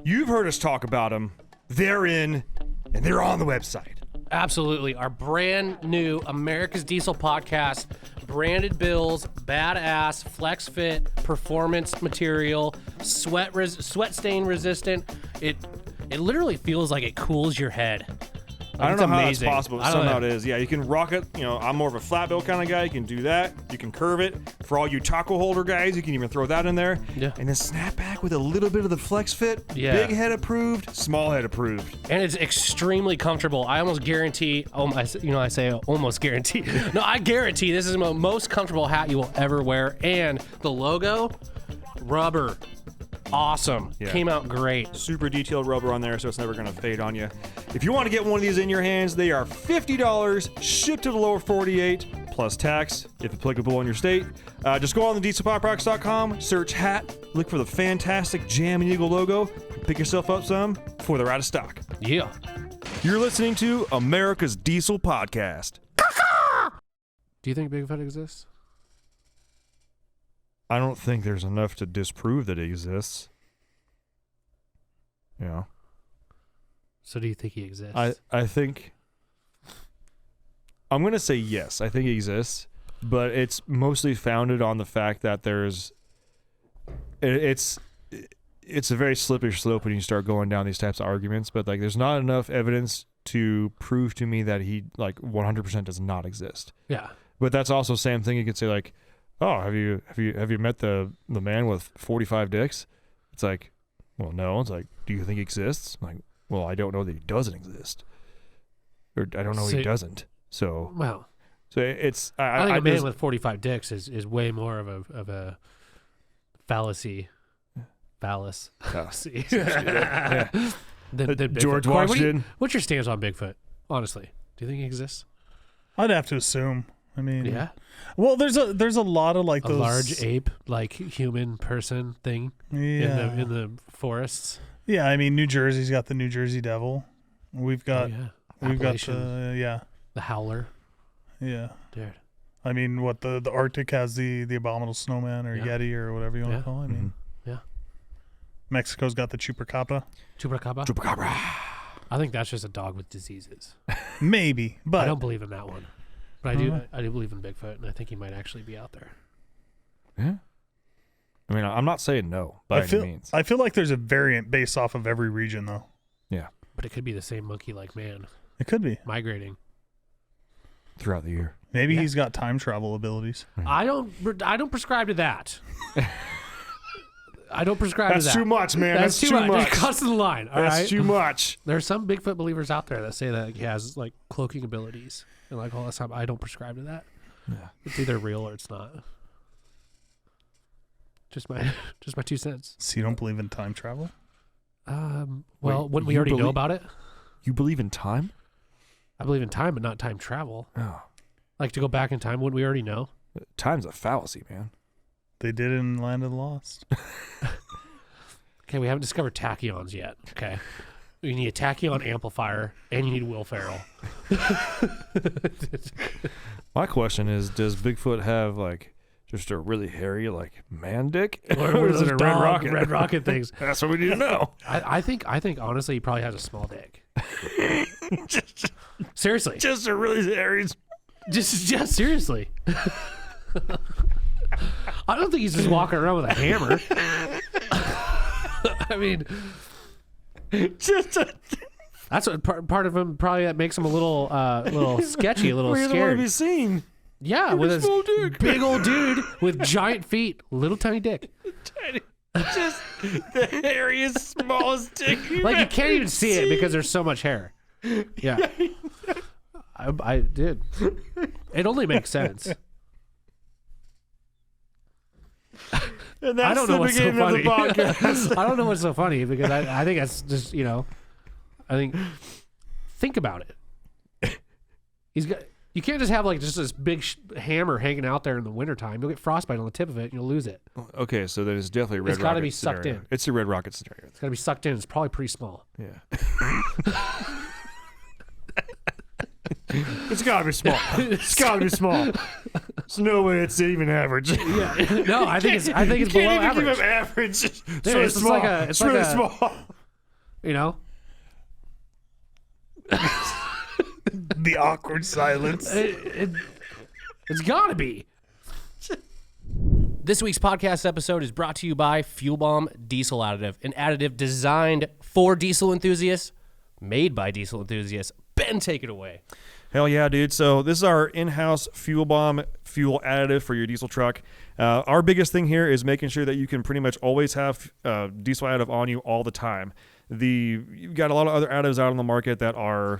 You've heard us talk about them. They're in, and they're on the website. Absolutely. Our brand new America's Diesel podcast, branded bills, badass, flex fit, performance material, sweat stain resistant. It literally feels like it cools your head. I don't know how that's amazing. possible, but somehow it is. Yeah, you can rock it. You know, I'm more of a flat bill kind of guy. You can do that. You can curve it. For all you taco holder guys, you can even throw that in there. Yeah. And then snap back with a little bit of the flex fit. Yeah. Big head approved, small head approved. And it's extremely comfortable. I almost guarantee, I say almost guarantee. No, I guarantee this is the most comfortable hat you will ever wear. And the logo, rubber. Awesome. Yeah. Came out great. Super detailed rubber on there, so it's never going to fade on you. If you want to get one of these in your hands, they are $50, shipped to the lower 48, plus tax, if applicable in your state. Just go on the dieselpowerproducts.com, search hat, look for the fantastic Jam and Eagle logo, pick yourself up some before they're out of stock. Yeah. You're listening to America's Diesel Podcast. Do you think Bigfoot exists? I don't think there's enough to disprove that it exists. Yeah. So do you think he exists? I think I'm going to say yes. I think he exists, but it's mostly founded on the fact that it's a very slippery slope when you start going down these types of arguments, but like there's not enough evidence to prove to me that he like 100% does not exist. Yeah. But that's also the same thing you could say like, "Oh, have you met the man with 45 dicks?" It's like, "Well, no." It's like, "Do you think he exists?" I'm like, "Well, I don't know that he doesn't exist, or I don't know he doesn't." So, well, it's I think a man with 45 dicks is way more of a fallacy. Fallacy. Yeah. than Bigfoot. George Corey, Washington. What's your stance on Bigfoot? Honestly, do you think he exists? I'd have to assume. I mean, Yeah. Well, there's a lot of like A those large ape, like human person thing Yeah. in the forests. Yeah, I mean, New Jersey's got the New Jersey Devil. We've got we've got Appalachian, the Howler. yeah. Dude. I mean, what the Arctic has the abominable snowman or Yeah. Yeti or whatever you want to call it. I mean, Yeah. Mexico's got the Chupacabra. Chupacabra. Chupacabra. I think that's just a dog with diseases. Maybe, I but don't believe in that one. But I do believe in Bigfoot, and I think he might actually be out there. Yeah. I mean, I'm not saying no by any means. I feel like there's a variant based off of every region, though. Yeah. But it could be the same monkey like man, It could be. migrating. Throughout the year. Maybe Yeah. he's got time travel abilities. I don't prescribe to that. I don't prescribe to that. That's too much, man. That's too much. Just crossing the line. All That's right? too much. There's some Bigfoot believers out there that say that he has like cloaking abilities and like all that stuff. I don't prescribe to that. Yeah. It's either real or it's not. Just my 2 cents. So you don't believe in time travel? Well, Wait, wouldn't we you already know believe- about it? You believe in time? I believe in time, but not time travel. Oh. Like to go back in time, wouldn't we already know? Time's a fallacy, man. They did in Land of the Lost. Okay, we haven't discovered tachyons yet. Okay. You need a tachyon amplifier and you need Will Ferrell. My question is, does Bigfoot have like just a really hairy like man dick? Or is it a red rocket? Red rocket things. That's what we need to know. I think honestly he probably has a small dick. Seriously. Just a really hairy. Just seriously. I don't think he's just walking around with a hammer. I mean, that's what part of him probably that makes him a little sketchy, a little We don't want to scared. be seen. Yeah, with his small dick. big old dude with giant feet, little tiny dick. Just the hairiest, smallest dick. Like you can't even see it because there's so much hair. Yeah, I did. It only makes sense. And that's I don't know what's so beginning of funny. the podcast. I don't know what's so funny because I think that's just think about it. You can't just have like just this big hammer hanging out there in the wintertime. You'll get frostbite on the tip of it and you'll lose it. Okay, so then it's definitely a red It's rocket. gotta be sucked scenario. in. It's a red rocket scenario. It's got to be sucked in. It's probably pretty small. Yeah. It's gotta be small. It's gotta be small. There's no way it's even average. Yeah. No, I think it's below Can't even average. give him average. It's Dude, really it's small. like It's really small. You know? The awkward silence. It's gotta be. This week's podcast episode is brought to you by Fuel Bomb Diesel Additive, an additive designed for diesel enthusiasts, made by diesel enthusiasts. Ben, take it away. Hell yeah, dude. So this is our in-house Fuel Bomb fuel additive for your diesel truck. Our biggest thing here is making sure that you can pretty much always have diesel additive on you all the time. You've got a lot of other additives out on the market that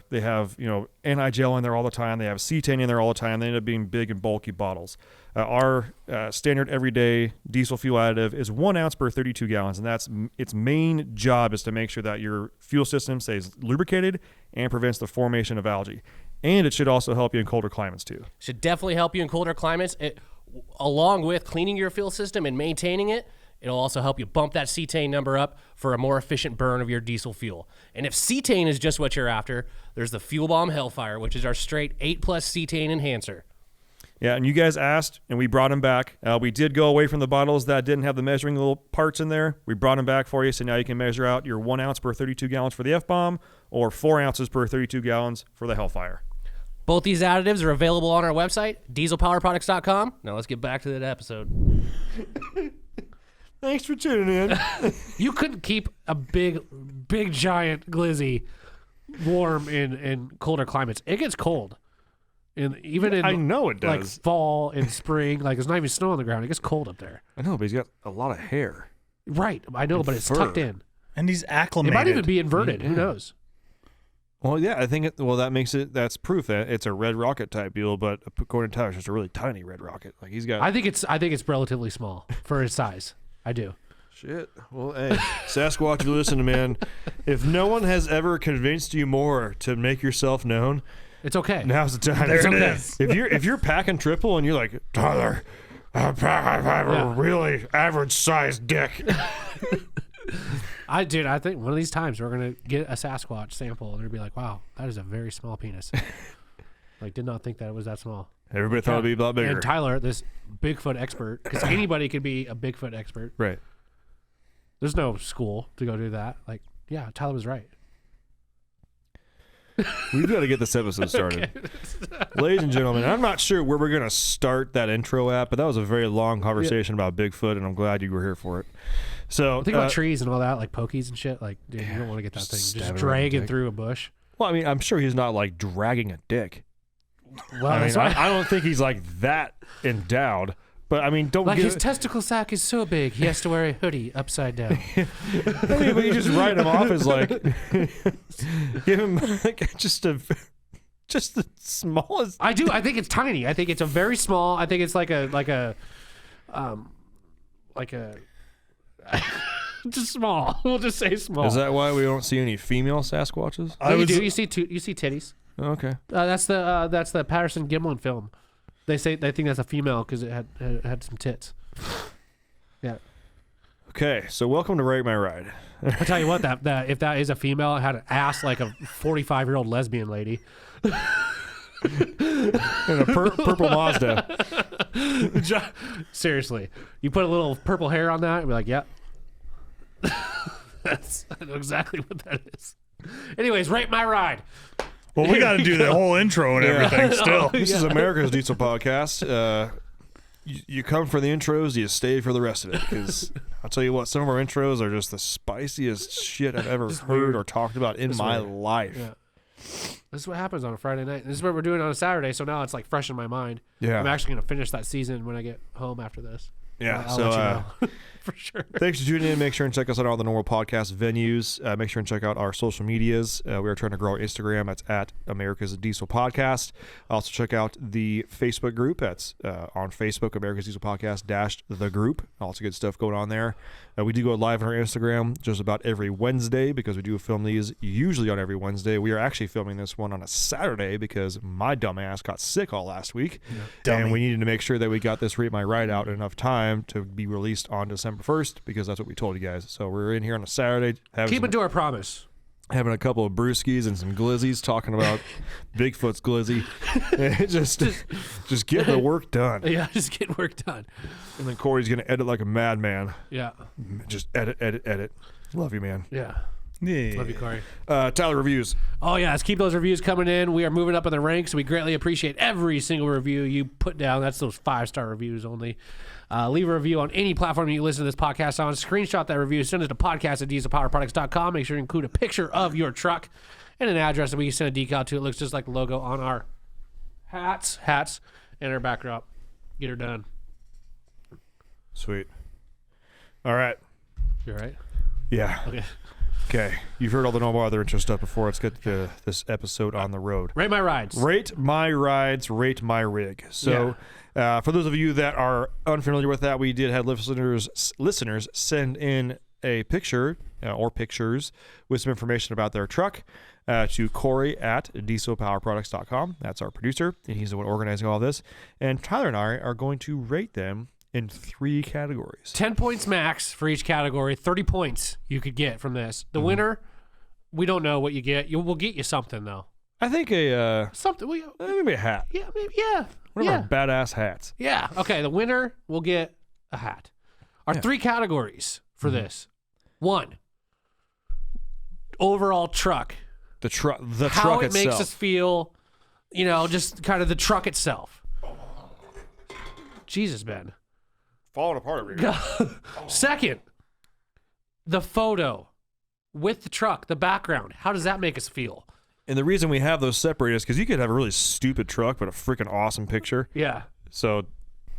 they have, anti-gel in there all the time. They have cetane in there all the time. They end up being big and bulky bottles. Our standard everyday diesel fuel additive is 1 ounce per 32 gallons, and that's its main job is to make sure that your fuel system stays lubricated and prevents the formation of algae. And it should also help you in colder climates too. Should definitely help you in colder climates. Along with cleaning your fuel system and maintaining it, it'll also help you bump that cetane number up for a more efficient burn of your diesel fuel. And if cetane is just what you're after, there's the Fuel Bomb Hellfire, which is our straight 8+ cetane enhancer. Yeah, and you guys asked, and we brought them back. We did go away from the bottles that didn't have the measuring little parts in there. We brought them back for you, so now you can measure out your 1 ounce per 32 gallons for the F-Bomb or 4 ounces per 32 gallons for the Hellfire. Both these additives are available on our website, dieselpowerproducts.com. Now let's get back to that episode. Thanks for tuning in. You couldn't keep a big giant glizzy warm in colder climates. It gets cold. And even in I know it like does. fall and spring, like there's not even snow on the ground. It gets cold up there. I know, but he's got a lot of hair. Right. I know, but it's fur. tucked in. And he's It acclimated. might even be inverted. Who knows? Well, yeah, I think that makes that's proof that it's a red rocket type deal, but according to Tyler, it's just a really tiny red rocket. Like he's got I think it's relatively small for its size. I do. shit. Well, hey, Sasquatch, if you listen, man, if no one has ever convinced you more to make yourself known, It's okay. now's the time. There It's it okay. is. If you're packing triple and you're like, Tyler, I have a really average sized dick. I think one of these times we're gonna get a Sasquatch sample and they'll be like, "Wow, that is a very small penis." Like, did not think that it was that small. Everybody thought it'd be a lot bigger. And Tyler, this Bigfoot expert, because anybody could be a Bigfoot expert. Right. There's no school to go do that. Like, yeah, Tyler was right. We've got to get this episode started. Ladies and gentlemen, I'm not sure where we're going to start that intro at, but that was a very long conversation about Bigfoot, and I'm glad you were here for it. So, Think about trees and all that, like pokies and shit. Like, dude, you don't want to get that thing stab just it right in the dragging dick. through a bush. well, I mean, I'm sure he's not like dragging a dick. Well, I that's mean, right. I don't think he's like that endowed. But I mean, don't Like get his testicle sack is so big, he has to wear a hoodie upside down. I mean, but you just write him off as like, give him like just the smallest. I do. I think it's tiny. I think it's a very small. I think it's like a just small. We'll just say small. Is that why we don't see any female Sasquatches? No, you do. You see titties. Okay. That's the Patterson Gimlin film. They think that's a female because it had some tits. Yeah. Okay, so welcome to Rate My Ride. I tell you what, that if that is a female, it had an ass like a 45-year-old lesbian lady. In a purple Mazda. Seriously, you put a little purple hair on that and be like, "Yep, I know exactly what that is." Anyways, Rate My Ride. Well, we got to do the whole intro and everything still. This is America's Diesel Podcast. You come for the intros, you stay for the rest of it. Because I'll tell you what, some of our intros are just the spiciest shit I've ever heard or talked about in my life. Yeah. This is what happens on a Friday night. This is what we're doing on a Saturday, so now it's like fresh in my mind. Yeah. I'm actually going to finish that season when I get home after this. Yeah, I'll so let you know. For sure. thanks for tuning in. Make sure and check us out on all the normal podcast venues. Make sure and check out our social medias. We are trying to grow our Instagram. That's at America's Diesel Podcast. Also check out the Facebook group. That's on Facebook, America's Diesel Podcast -- the group. Also good stuff going on there. We do go live on our Instagram just about every Wednesday because we do film these usually on every Wednesday. We are actually filming this one on a Saturday because my dumb ass got sick all last week. Dummy. And we needed to make sure that we got this Rate My Ride out in enough time to be released on December 1st because that's what we told you guys. So we're in here on a Saturday Keep it to our promise. having a couple of brewskis and some glizzies talking about Bigfoot's glizzy. just getting the work done. Yeah, just get work done. And then Corey's going to edit like a madman. Yeah. Just edit. Love you, man. Yeah. Yeah. Love you, Corey. Tyler, reviews. Oh, yeah. Let's keep those reviews coming in. We are moving up in the ranks. We greatly appreciate every single review you put down. That's those 5-star reviews only. Leave a review on any platform you listen to this podcast on. Screenshot that review. Send it to podcast@dieselpowerproducts.com. Make sure to include a picture of your truck and an address that we can send a decal to. It looks just like the logo on our hats, and our backdrop. Get her done. Sweet. All right. You all right? Yeah. Okay. Okay. You've heard all the normal other intro stuff before. Let's get this episode on the road. Rate my rides. Rate my rides, rate my rig. So, for those of you that are unfamiliar with that, we did have listeners send in a picture or pictures with some information about their truck to Corey at dieselpowerproducts.com. That's our producer, and he's the one organizing all this. And Tyler and I are going to rate them in 3 categories. 10 points max for each category. 30 points you could get from this. The winner, we don't know what you get. We'll get you something, though. I think Something. maybe a hat. Yeah, maybe. Yeah. One of our badass hats. Yeah. Okay. The winner will get a hat. Our 3 categories for this. 1, overall truck. The truck How it itself. makes us feel, just kind of the truck itself. Jesus, Ben. Falling apart over here. 2nd, the photo with the truck, the background. How does that make us feel? And the reason we have those separated is because you could have a really stupid truck, but a freaking awesome picture. Yeah. So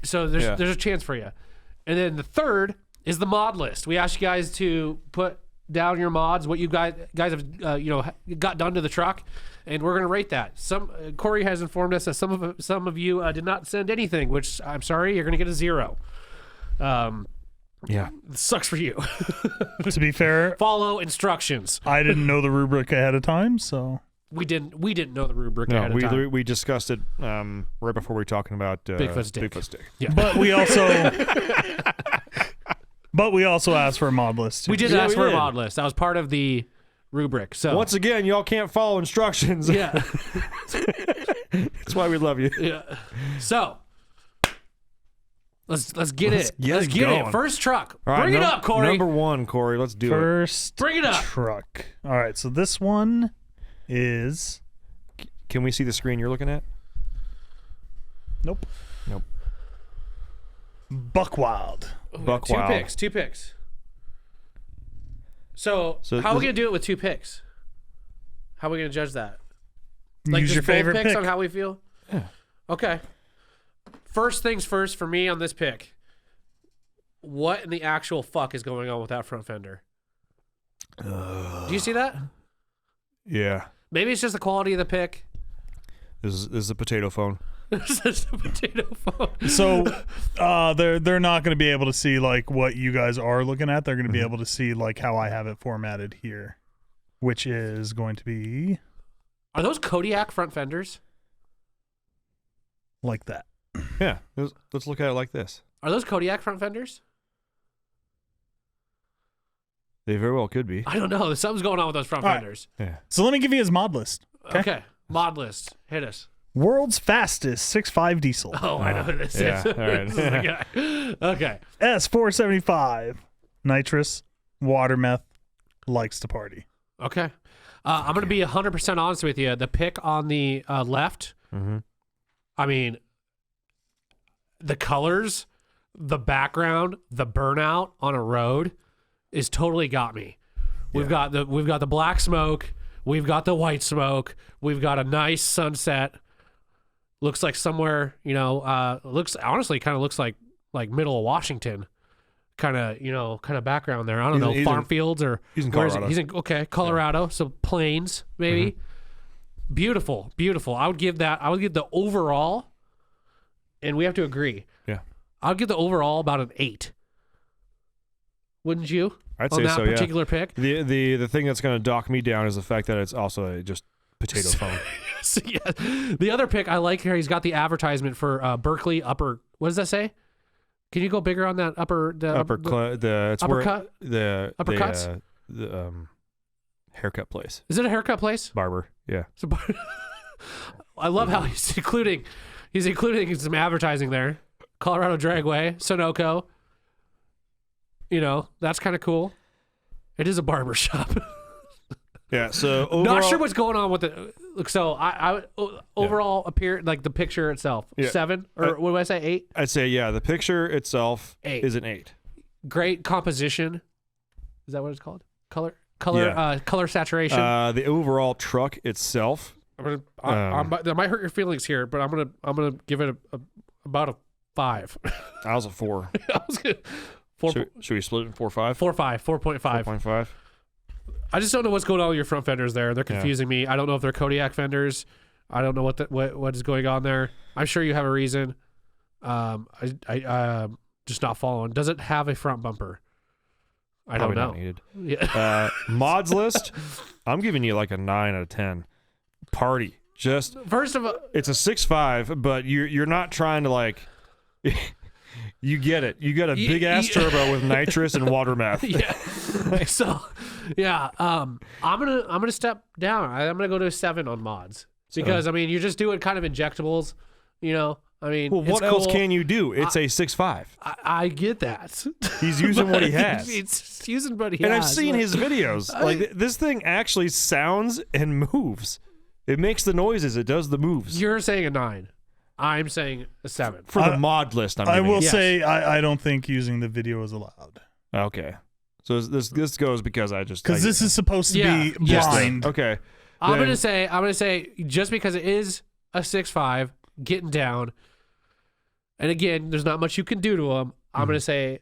there's a chance for you. And then the 3rd is the mod list. We asked you guys to put down your mods, what you guys have got done to the truck, and we're going to rate that. Corey has informed us that some of you did not send anything, which I'm sorry, you're going to get a 0. yeah, It sucks for you. To be fair, Follow instructions. I didn't know the rubric ahead of time, so We didn't know the rubric no, ahead of time. we discussed it right before we were talking about Bigfoot's dick. Bigfoot's dick. Yeah. but we also asked for a mod list. Too. We did Yeah, ask we for a did. mod list. That was part of the rubric. So Once again, y'all can't follow instructions. yeah. That's why we love you. Yeah. So let's get Let's it. get Let's it get going. it. First truck. All right, Bring it up, Corey. Number 1, Corey. Let's do it. First Bring it up. truck. All right, so this one is Can we see the screen you're looking at? nope. Nope. Buckwild. Buck Wild. 2 picks. So how are we this- gonna do it with 2 picks? How are we gonna judge that? Like Use just your both favorite picks pick. on how we feel? Yeah. Okay. First things first for me on this pick. What in the actual fuck is going on with that front fender? Do you see that? Yeah. Maybe it's just the quality of the pick. This is a potato phone. It's just a potato phone. So they're not going to be able to see like what you guys are looking at. They're going to be able to see like how I have it formatted here, which is going to be Are those Kodiak front fenders? like that. Yeah. Let's look at it like this. Are those Kodiak front fenders? They very well could be. I don't know. Something's going on with those front All right. fenders. Yeah. So let me give you his mod list. Okay. Mod list. Hit us. World's fastest 6.5 diesel. Oh, I know who this yeah, is. all right. This is the guy. Okay. S475 nitrous water meth likes to party. Okay. I'm going to be 100% honest with you. The pick on the left, Mm-hmm. I mean, the colors, the background, the burnout on a road is totally got me. We've got the black smoke, we've got the white smoke, we've got a nice sunset. Looks like somewhere, looks like middle of Washington. Kind of background there. I don't know, He's farm in- fields or he's in where is Colorado. He's in Colorado, so plains maybe. Beautiful. I would give the overall, and we have to agree. Yeah. I would give the overall about an 8. Wouldn't you? I'd on say that so, yeah. particular pick. The thing that's going to dock me down is the fact that it's also a just potato phone. So, yeah. The other pick I like here. He's got the advertisement for Berkeley upper. What does that say? Can you go bigger on that it's uppercut. Uppercuts? The haircut place. Is it a haircut place? Barber. Yeah. So, I love how he's including some advertising there. Colorado Dragway, Sunoco. That's kind of cool. It is a barber shop. Yeah. So overall, Not sure what's going on with it. Look, so I overall appear like the picture itself, Yeah. 7 or what did I say, 8? I'd say the picture itself 8. is an 8. Great composition. Is that what it's called? Color, Yeah. color saturation. The overall truck itself. That might hurt your feelings here, but I'm gonna give it about a 5. I was a 4. I was gonna, 4, Should we split it in 4, 5? 4, 5, 4.5. 4.5. I just don't know what's going on with your front fenders there. They're confusing me. I don't know if they're Kodiak fenders. I don't know what is going on there. I'm sure you have a reason. I just not following. Does it have a front bumper? I Probably don't not know. needed. Yeah. Mods list. I'm giving you like a 9 out of 10. Party. Just First of all, it's a 6.5, but you're not trying to like. You get it. You got a big ass turbo with nitrous and water meth. yeah. So, yeah. I'm gonna step down. I'm gonna go to a 7 on mods because I mean you're just doing kind of injectables. You know, I mean, Well, it's what else cool. can you do? It's a 6.5. I get that. He's using what he has. It's using what he And has. I've seen his videos. Like this thing actually sounds and moves. It makes the noises. It does the moves. You're saying a 9. I'm saying a 7. For the mod list, I giving will you. Yes. say I don't think using the video is allowed Okay. So this goes because because this is supposed to Yeah. be Yes. blind. Okay. I'm Then- gonna say just because it is a 6.5 getting down, and again, there's not much you can do to him. I'm gonna say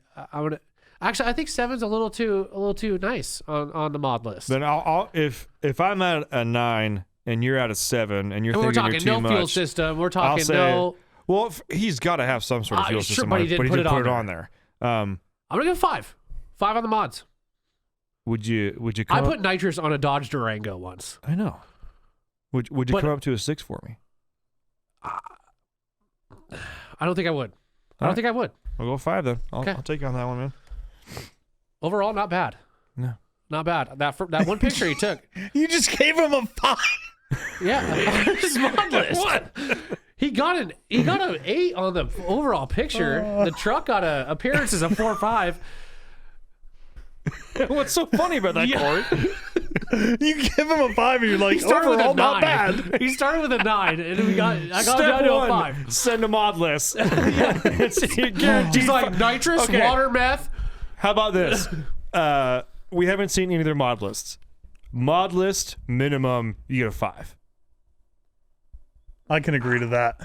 actually I think 7's a little too nice on the mod list. Then I'll if I'm at a 9 and you're at a 7 and you're And we're thinking talking you're no too fuel much, system. We're I'll talking say, no. Well, he's got to have some sort of fuel Sure, system, but he didn't put it on there. I'm gonna give 5. 5 on the mods. Would you I come? put nitrous on a Dodge Durango once. I know. Would you But- come up to a 6 for me? I don't think I would. I don't Alright. think I would. I'll go 5 then. Okay. I'll take you on that one, man. Overall, not bad. No. Not bad. That one picture he took. You just gave him a 5. Yeah, his mod list. What? He got an 8 on the overall picture. The truck got a appearance as a 4.5. What's so funny about that, Corey? You give him a 5 and you're like, He started with a overall, 9. not bad. He started with a 9, and I got him Step down to a 1, 5. send a mod list. It's guaranteed. He's like nitrous, Okay. water, meth. How about this? We haven't seen any of their mod lists. Mod list minimum, you get a 5. I can agree to that.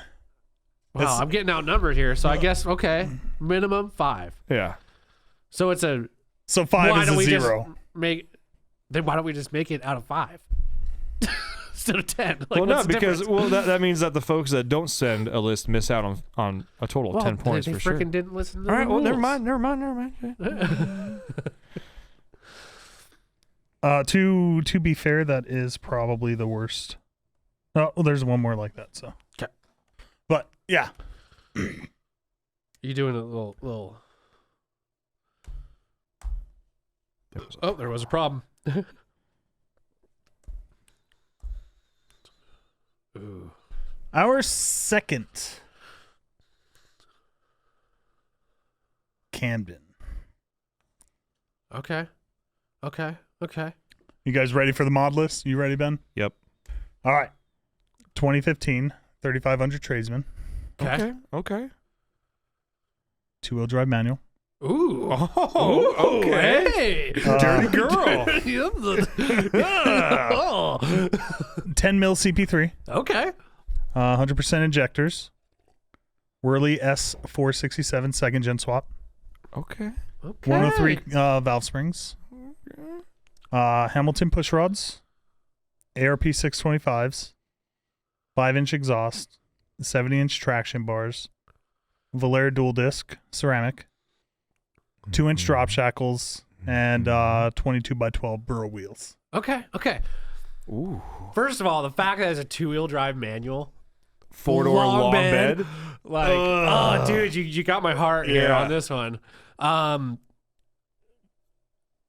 Wow, I'm getting outnumbered here, so I guess okay, minimum 5. Yeah. So it's a So 5 why is don't a we 0. just make? Then why don't we just make it out of 5 instead of 10? Like, Well, no, what's the because difference? that means that the folks that don't send a list miss out on a total of 10 points they for sure. freaking didn't listen to All the right, well, never rules. mind. To be fair, that is probably the worst. Oh, well, there's one more like that. So, 'Kay. But yeah, You doing a little? Oh, there was a problem. Ooh. our second Camden. Okay. You guys ready for the mod list? You ready, Ben? Yep. All right. 2015 3500 Tradesman, Okay. 2-wheel drive manual. Ooh. Oh, okay. Hey. Dirty girl. Oh. 10 mil CP3, Okay. 100% injectors. Whirly S467 second gen swap. Okay. Okay. 103 valve springs. Hamilton push rods. ARP 625s. 5-inch exhaust. 70-inch traction bars. Valair dual disc ceramic. 2-inch drop shackles. And 22x12 burrow wheels. Okay. Ooh. First of all, the fact that it's a 2-wheel drive manual, 4-door long bed. like, oh, dude, you got my heart here Yeah. on this one.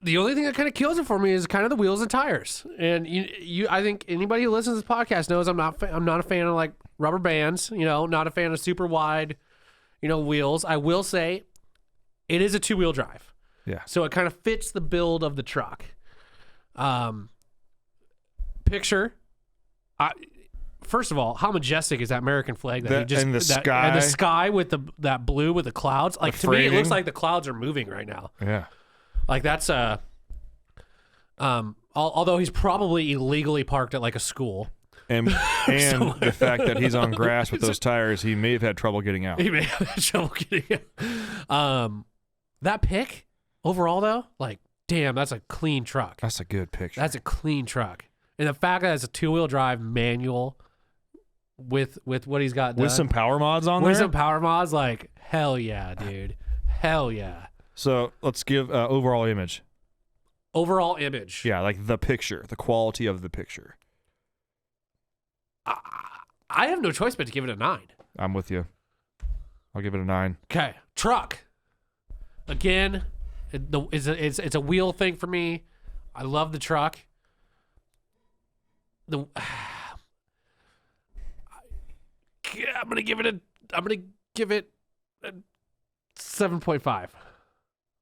The only thing that kind of kills it for me is kind of the wheels and tires. And I think anybody who listens to this podcast knows I'm not a fan of like rubber bands. Not a fan of super wide, wheels. I will say, it is a 2-wheel drive. Yeah. So it kind of fits the build of the truck. picture. First of all, how majestic is that American flag that he just and the that, sky. and the sky with that blue with the clouds? Like to me, it framing. looks like the clouds are moving right now. Yeah. Like that's although he's probably illegally parked at like a school. And the fact that he's on grass with those tires, he may have had trouble getting out. He may have had trouble getting it. That pick overall though, like damn, that's a clean truck. That's a good picture. That's a clean truck. And the fact that it's a 2-wheel drive manual with what he's got done. With some power mods on With there. some power mods, like hell yeah, dude. Hell yeah. So let's give overall image. Overall image. Yeah, like the picture, the quality of the picture. I have no choice but to give it a 9. I'm with you. I'll give it a 9. Okay. Truck. Again, it's a wheel thing for me. I love the truck. I'm gonna give it a 7.5.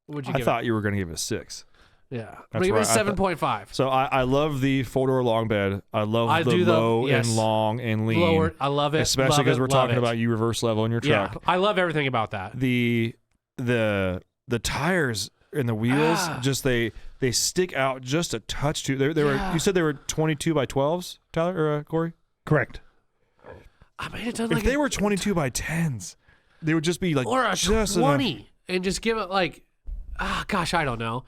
What would you I give thought you were going to give it a 6. it? Yeah. I'm That's gonna give right. it a 7.5. So I love the 4-door long bed. I love I the do the- low yes. and long and lean. Lower, I love it. Especially love because it, we're love talking it. about you reverse level in your Yeah, truck. I love everything about that. The tires and the wheels just they stick out just a touch too. They were you said they were 22 by 12s, Tyler or Corey? Correct. I might have done If like they were 22 by 10s, they would just be like or a just 20 and just give it like gosh, I don't know,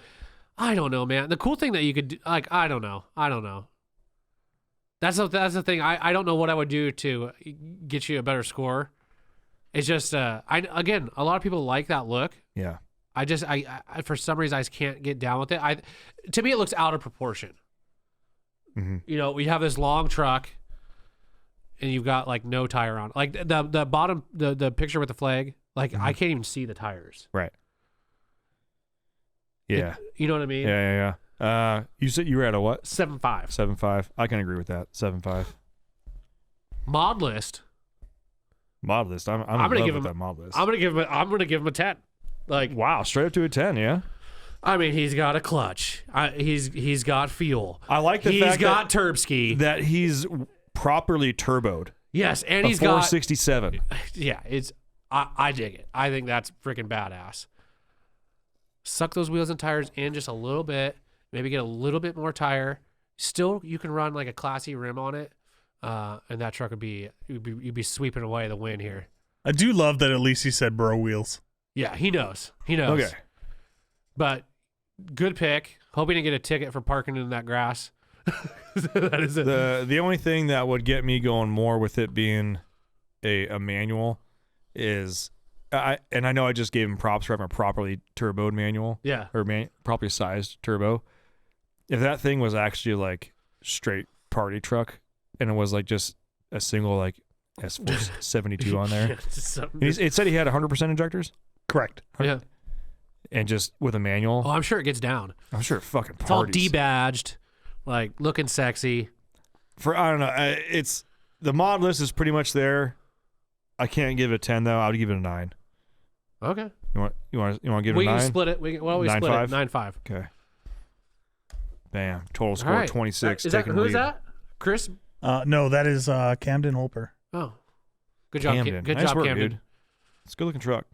man. The cool thing that you could do, like I don't know. That's the thing. I don't know what I would do to get you a better score. It's just again, a lot of people like that look. Yeah. I for some reason I just can't get down with it. To me it looks out of proportion. Mm-hmm. You know, we have this long truck and you've got like no tire on. Like the bottom the picture with the flag, like I can't even see the tires. Right. Yeah. You know what I mean? Yeah. You said you were at a what? 7.5. 7.5. I can agree with that. 7.5. Mod list. Mod list. I'm gonna in love give with him- that mod list. I'm gonna give him a 10. Like Wow, straight up to a 10, yeah. I mean, he's got a clutch. He's got fuel. I like the He's fact got Turbski. that he's properly turboed. Yes, and A he's got 467. yeah. It's I dig it. I think that's freaking badass. Suck those wheels and tires in just a little bit. Maybe get a little bit more tire. Still, you can run like a classy rim on it, and that truck you'd be sweeping away the win here. I do love that at least he said bro wheels. Yeah, he knows. He knows. Okay. But good pick. Hoping to get a ticket for parking in that grass. That is it. The only thing that would get me going more with it being a manual is I know I just gave him props for having a properly turboed manual. Yeah. Or properly sized turbo. If that thing was actually like straight party truck and it was like just a single like S472 on there. It said he had 100% injectors Correct. Yeah. and just with a manual. Oh, I'm sure it gets down. I'm sure it fucking It's all parties. debadged, like looking sexy. I don't know. It's the mod list is pretty much there. I can't give it a 10 though. I would give it a 9. Okay. You want to give it We a 9? can split it. We split 9.5? it. 9.5. Okay. Bam. Total All score right. 26. Is that taking who lead. is that? Chris? No, that is Camden Holper. Oh, good job. Camden. Good Nice job, work, Camden. dude. It's a good looking truck.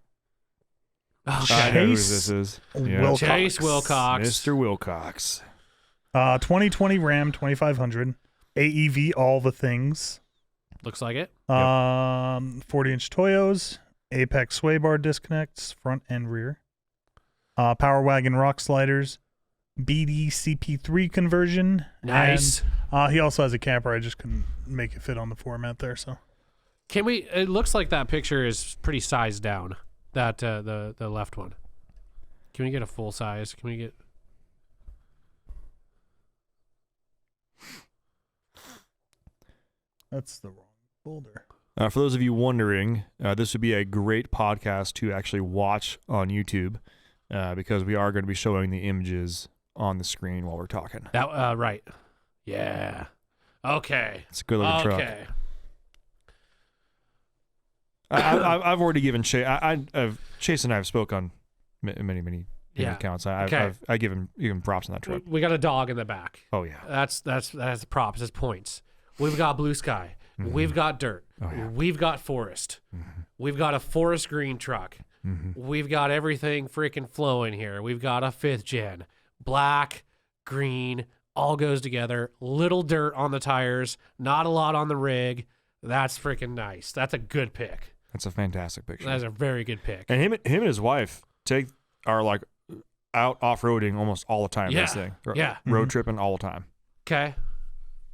Oh, I know who Chase this is. Wilcox. Chase Wilcox. Mr. Wilcox. 2020 Ram 2500. AEV all the things. Looks like it. 40-inch Toyos. Apex sway bar disconnects, front and rear. Power wagon rock sliders. BD CP3 conversion. Nice. And, he also has a camper. I just couldn't make it fit on the format there. So Can we? It looks like that picture is pretty sized down. That the left one. Can we get a full size? Can we get? that's the wrong folder. For those of you wondering, this would be a great podcast to actually watch on YouTube because we are going to be showing the images on the screen while we're talking. That right. Yeah. Okay. It's a good looking truck. Okay. I've already given Chase. Chase and I have spoke on many him Yeah. counts. Okay. I give him props on that truck. We got a dog in the back. Oh yeah. That's props. That's points. We've got blue sky. We've got dirt. yeah. We've got forest. We've got a forest green truck. We've got everything freaking flowing here. We've got a 5th gen. Black, green, all goes together. Little dirt on the tires. Not a lot on the rig. That's freaking nice. That's a good pick. That's a fantastic picture. That's a very good pick. And him and his wife are like out off-roading almost all the time. Yeah. This thing. Yeah. Road tripping all the time. Okay.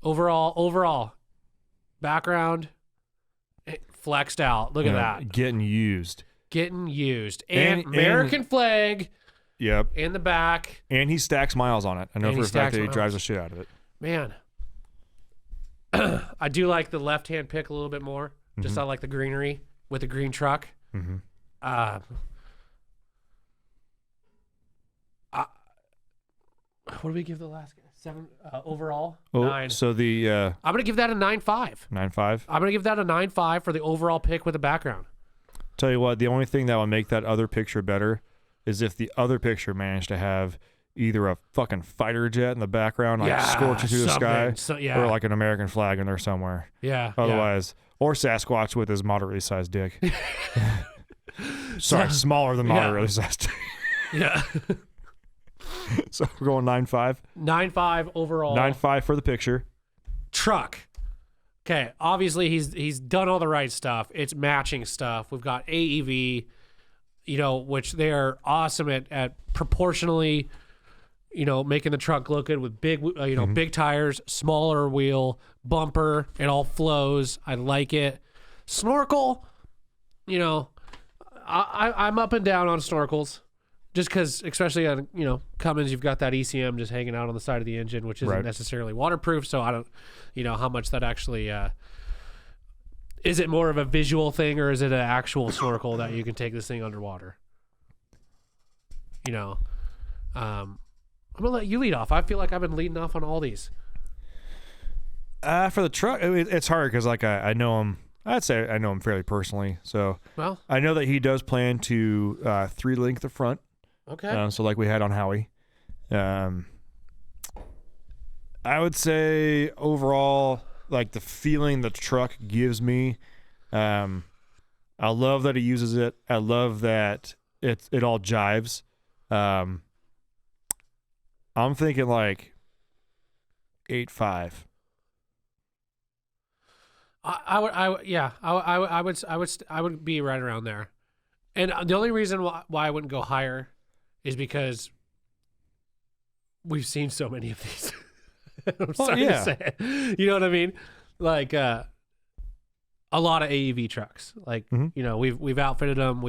Overall, background, flexed out. Look You at know, that. Getting used. Getting used. And, And- American flag Yep. in the back. And he stacks miles on it. I know And for he a fact stacks that he miles. drives the shit out of it. Man. I do like the left-hand pick a little bit more. Just I like the greenery with the green truck. What do we give the last guy? 7 overall? 9. So the I'm going to give that a 9.5. 9.5. I'm going to give that a 9.5 for the overall pick with the background. Tell you what, the only thing that would make that other picture better is if the other picture managed to have either a fucking fighter jet in the background, like scorching through the sky, or like an American flag in there somewhere. Yeah. Otherwise, or Sasquatch with his moderately sized dick. Sorry, smaller than moderately sized dick. Yeah. So we're going 9.5. 9.5 overall. 9.5 for the picture. Truck. Okay, obviously he's done all the right stuff. It's matching stuff. We've got AEV, which they are awesome at proportionally, making the truck look good with big, big tires, smaller wheel, bumper. It all flows. I like it. Snorkel, I'm up and down on snorkels. Just because, especially on, Cummins, you've got that ECM just hanging out on the side of the engine, which isn't necessarily waterproof. So I don't, how much that actually, is it more of a visual thing or is it an actual snorkel that you can take this thing underwater? I'm going to let you lead off. I feel like I've been leading off on all these. For the truck, it's hard because I know him. I'd say I know him fairly personally. So I know that he does plan to 3-link the front. Okay. So like we had on Howie. I would say overall, like the feeling the truck gives me, I love that he uses it. I love that it all jives. I'm thinking like 8.5. I would be right around there. And the only reason why I wouldn't go higher is because we've seen so many of these. I'm sorry to say it. You know what I mean? Like a lot of AEV trucks. Like, we've outfitted them.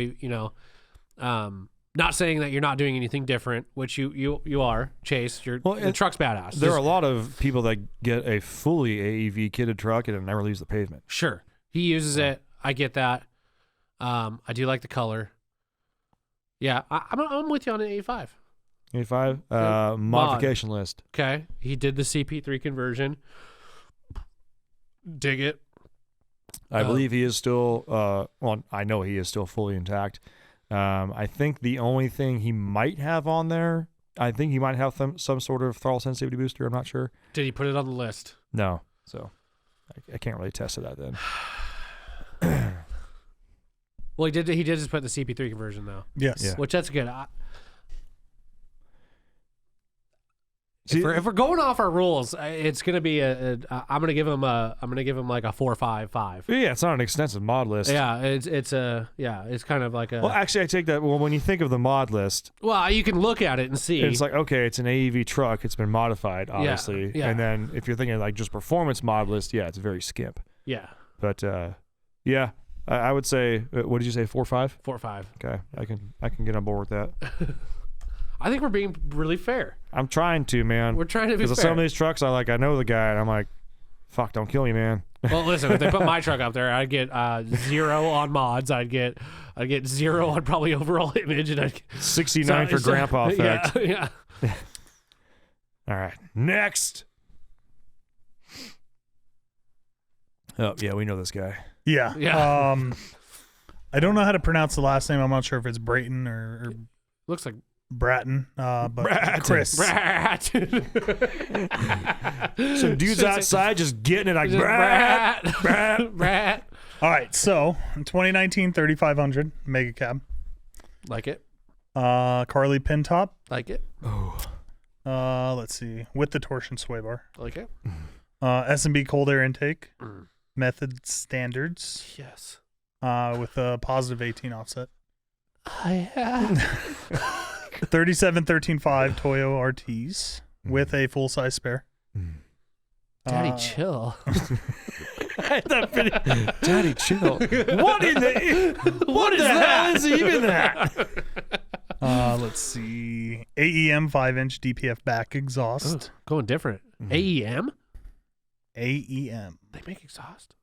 Not saying that you're not doing anything different, which you are, Chase. The truck's badass. There are a lot of people that get a fully AEV kitted truck and it never leaves the pavement. Sure. He uses it. I get that. I do like the color. Yeah, I'm with you on an 85. 85. Modification list. Okay. He did the CP3 conversion. Dig it. I believe he is still, I know he is still fully intact. I think the only thing he might have on there, I think he might have some sort of throttle sensitivity booster. I'm not sure. Did he put it on the list? No. So I can't really test to that then. Well, he did just put the CP3 conversion though. Yes. Yeah. Which that's good. If we're going off our rules, it's gonna be I'm gonna give him like a 4.55. Yeah, it's not an extensive mod list. Yeah, it's kind of like a. Well, actually, I take that. Well, when you think of the mod list, Well, you can look at it and see. it's like, okay, it's an AEV truck. It's been modified, obviously. yeah. And then if you're thinking like just performance mod list, yeah, it's very skimp. Yeah, But yeah, I would say, what did you say, 4.5? 4.5. Okay, I can get on board with that. I think we're being really fair. I'm trying to, man. We're trying to be fair. Because some of these trucks, I know the guy, and I'm like, fuck, don't kill me, man. Well, listen, if they put my truck up there, I'd get 0 on mods. I'd get 0 on probably overall image, and 69 for grandpa effect. Yeah. All right, next. Oh yeah, we know this guy. Yeah. Yeah. I don't know how to pronounce the last name. I'm not sure if it's Brayton or Looks like Bratton, but Bratton. Chris. Brat. Some dudes outside just getting it like Brat. brat. Brat. All right, so in 2019 3500 Mega Cab, Like it. Carly Pintop. Like it. Let's see, with the torsion sway bar. Like it. S&B cold air intake, Mm. method standards, Yes. with a positive 18 offset. I have. 3713.5 Toyo RTs with a full size spare. Daddy, chill. Daddy, chill. What in the? What is the that? hell is even that? Let's see, AEM 5-inch DPF back exhaust. Going different. AEM? AEM. They make exhaust.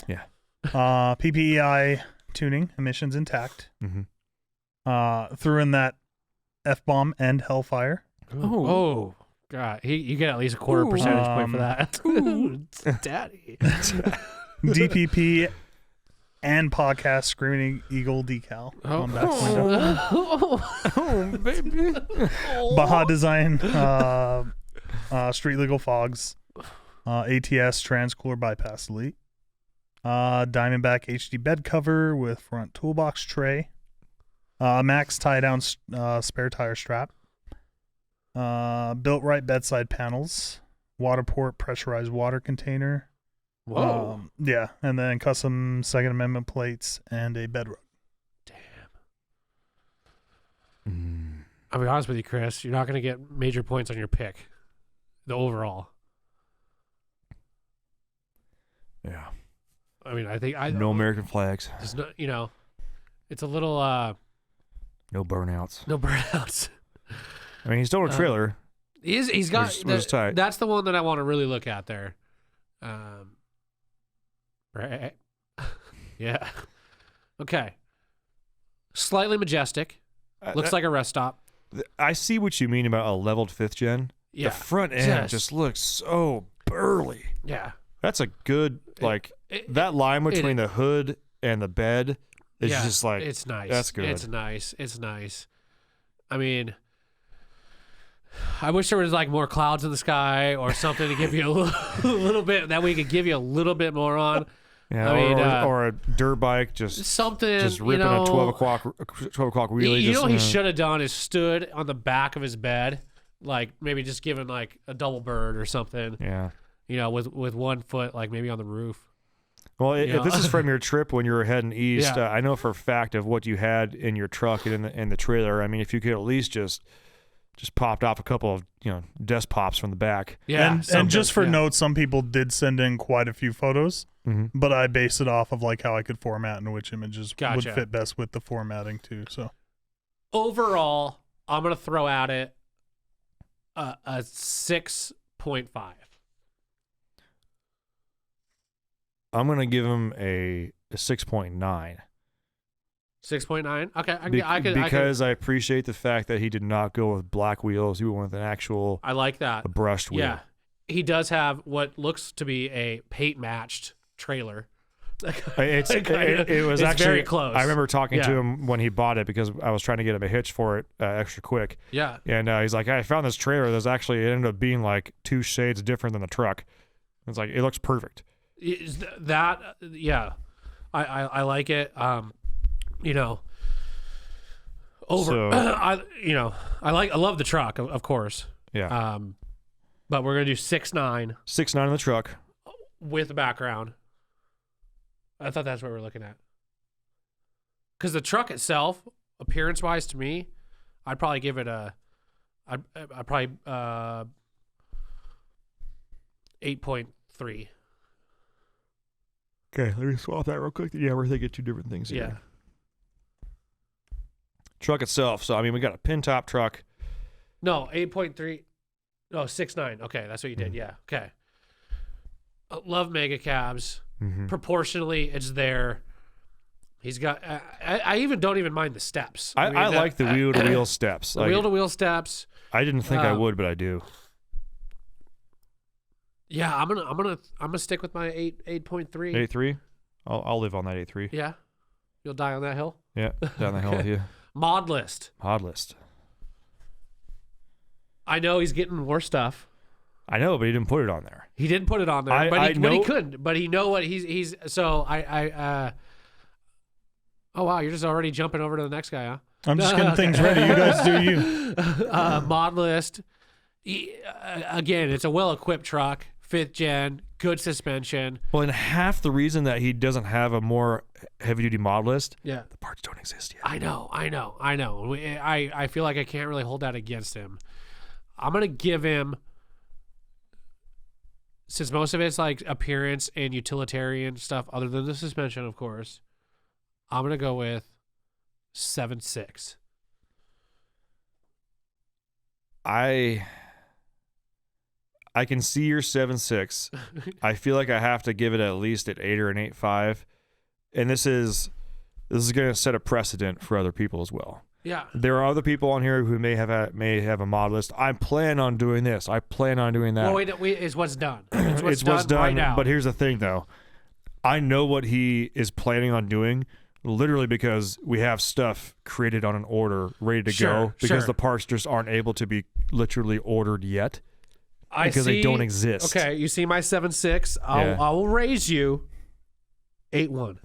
Yeah. PPEI tuning, emissions intact. Mm-hmm. Threw in that F-bomb and Hellfire. Oh. God. You get at least a quarter percentage point for that. Daddy. DPP and podcast Screaming Eagle decal on back window. Oh, baby. Baja Design, street legal fogs, ATS transcooler bypass elite, Diamondback HD bed cover with front toolbox tray, Max tie down spare tire strap, built right bedside panels, waterport pressurized water container. Whoa. Yeah, and then custom Second Amendment plates and a bed rug. I'll be honest with you, Chris. You're not going to get major points on your pick. The overall. Yeah. I mean, I think No American flags. There's no, it's a little No burnouts. no burnouts. I mean, he's still in a trailer. He's got Which is tight. That's the one that I want to really look at there. Right. Yeah. Okay. Slightly majestic. Looks like a rest stop. I see what you mean about a leveled 5th gen. Yeah. The front end just looks so burly. Yeah. That's a good, that line between the hood and the bed is just like, it's nice. That's good. It's nice. It's nice. I mean, I wish there was like more clouds in the sky or something to give you a little bit that we could give you a little bit more on. Yeah, I mean, or a dirt bike just something ripping a 12 o'clock wheelie. You know what he should have done is stood on the back of his bed, like maybe just given like a double bird or something. Yeah. With one foot like maybe on the roof. Well, if this is from your trip when you were heading east, Yeah. I know for a fact of what you had in your truck and in the trailer. I mean, if you could at least just popped off a couple of desk pops from the back. Yeah, and just for note, some people did send in quite a few photos, but I based it off of like how I could format and which images would fit best with the formatting too. So overall, I'm gonna throw at it a 6.5. I'm gonna give him a 6.9. 6.9. Okay, I appreciate the fact that he did not go with black wheels. He went with an actual. I like that. A brushed wheel. Yeah, he does have what looks to be a paint matched trailer. It was actually very close. I remember talking to him when he bought it because I was trying to get him a hitch for it extra quick. Yeah, and he's like, I found this trailer. It ended up being like 2 shades different than the truck. It's like it looks perfect. I like it. I love the truck, of course. Yeah. But we're gonna do 6.9. 6.9 in the truck with a background. I thought that's what we're looking at. Because the truck itself, appearance-wise, to me, I'd probably give it I'd probably 8.3. Okay, let me swap that real quick. Yeah, we're thinking 2 different things here. Yeah. Truck itself. So, I mean, we got a pin top truck. No, 8.3. No, 6.9. Okay, that's what you did. Yeah. Okay. Love mega cabs. Proportionally, it's there. He's got. I even don't even mind the steps. I like the wheel to wheel steps. The wheel to wheel steps. I didn't think I would, but I do. Yeah, I'm gonna stick with my 8.3. 8.3. I'll live on that 8.3. Yeah, you'll die on that hill. Yeah, down the hill with you. Mod list. Mod list. I know he's getting more stuff. I know, but he didn't put it on there. He didn't put it on there, I but he know- couldn't. But he know what he's. So oh wow, you're just already jumping over to the next guy, huh? I'm just getting things ready. You guys do you. Mod list. Again, it's a well-equipped truck, 5th gen, good suspension. Well, and half the reason that he doesn't have a more heavy-duty mod list, Yeah, the parts don't exist yet. I know. I feel like I can't really hold that against him. I'm gonna give him, since most of it's like appearance and utilitarian stuff, other than the suspension, of course. I'm gonna go with 7.6. I can see your 7.6. I feel like I have to give it at least an 8 or an 8.5, and this is going to set a precedent for other people as well. Yeah. There are other people on here who may have a mod list. I plan on doing this. I plan on doing that. Well, it's what's done. It's what's, It's what's done right now. But here's the thing, though. I know what he is planning on doing. Literally because we have stuff created on an order ready to go because the parts just aren't able to be literally ordered yet because they don't exist. Okay, you see my 7.6. Yeah. I will raise you 8.1.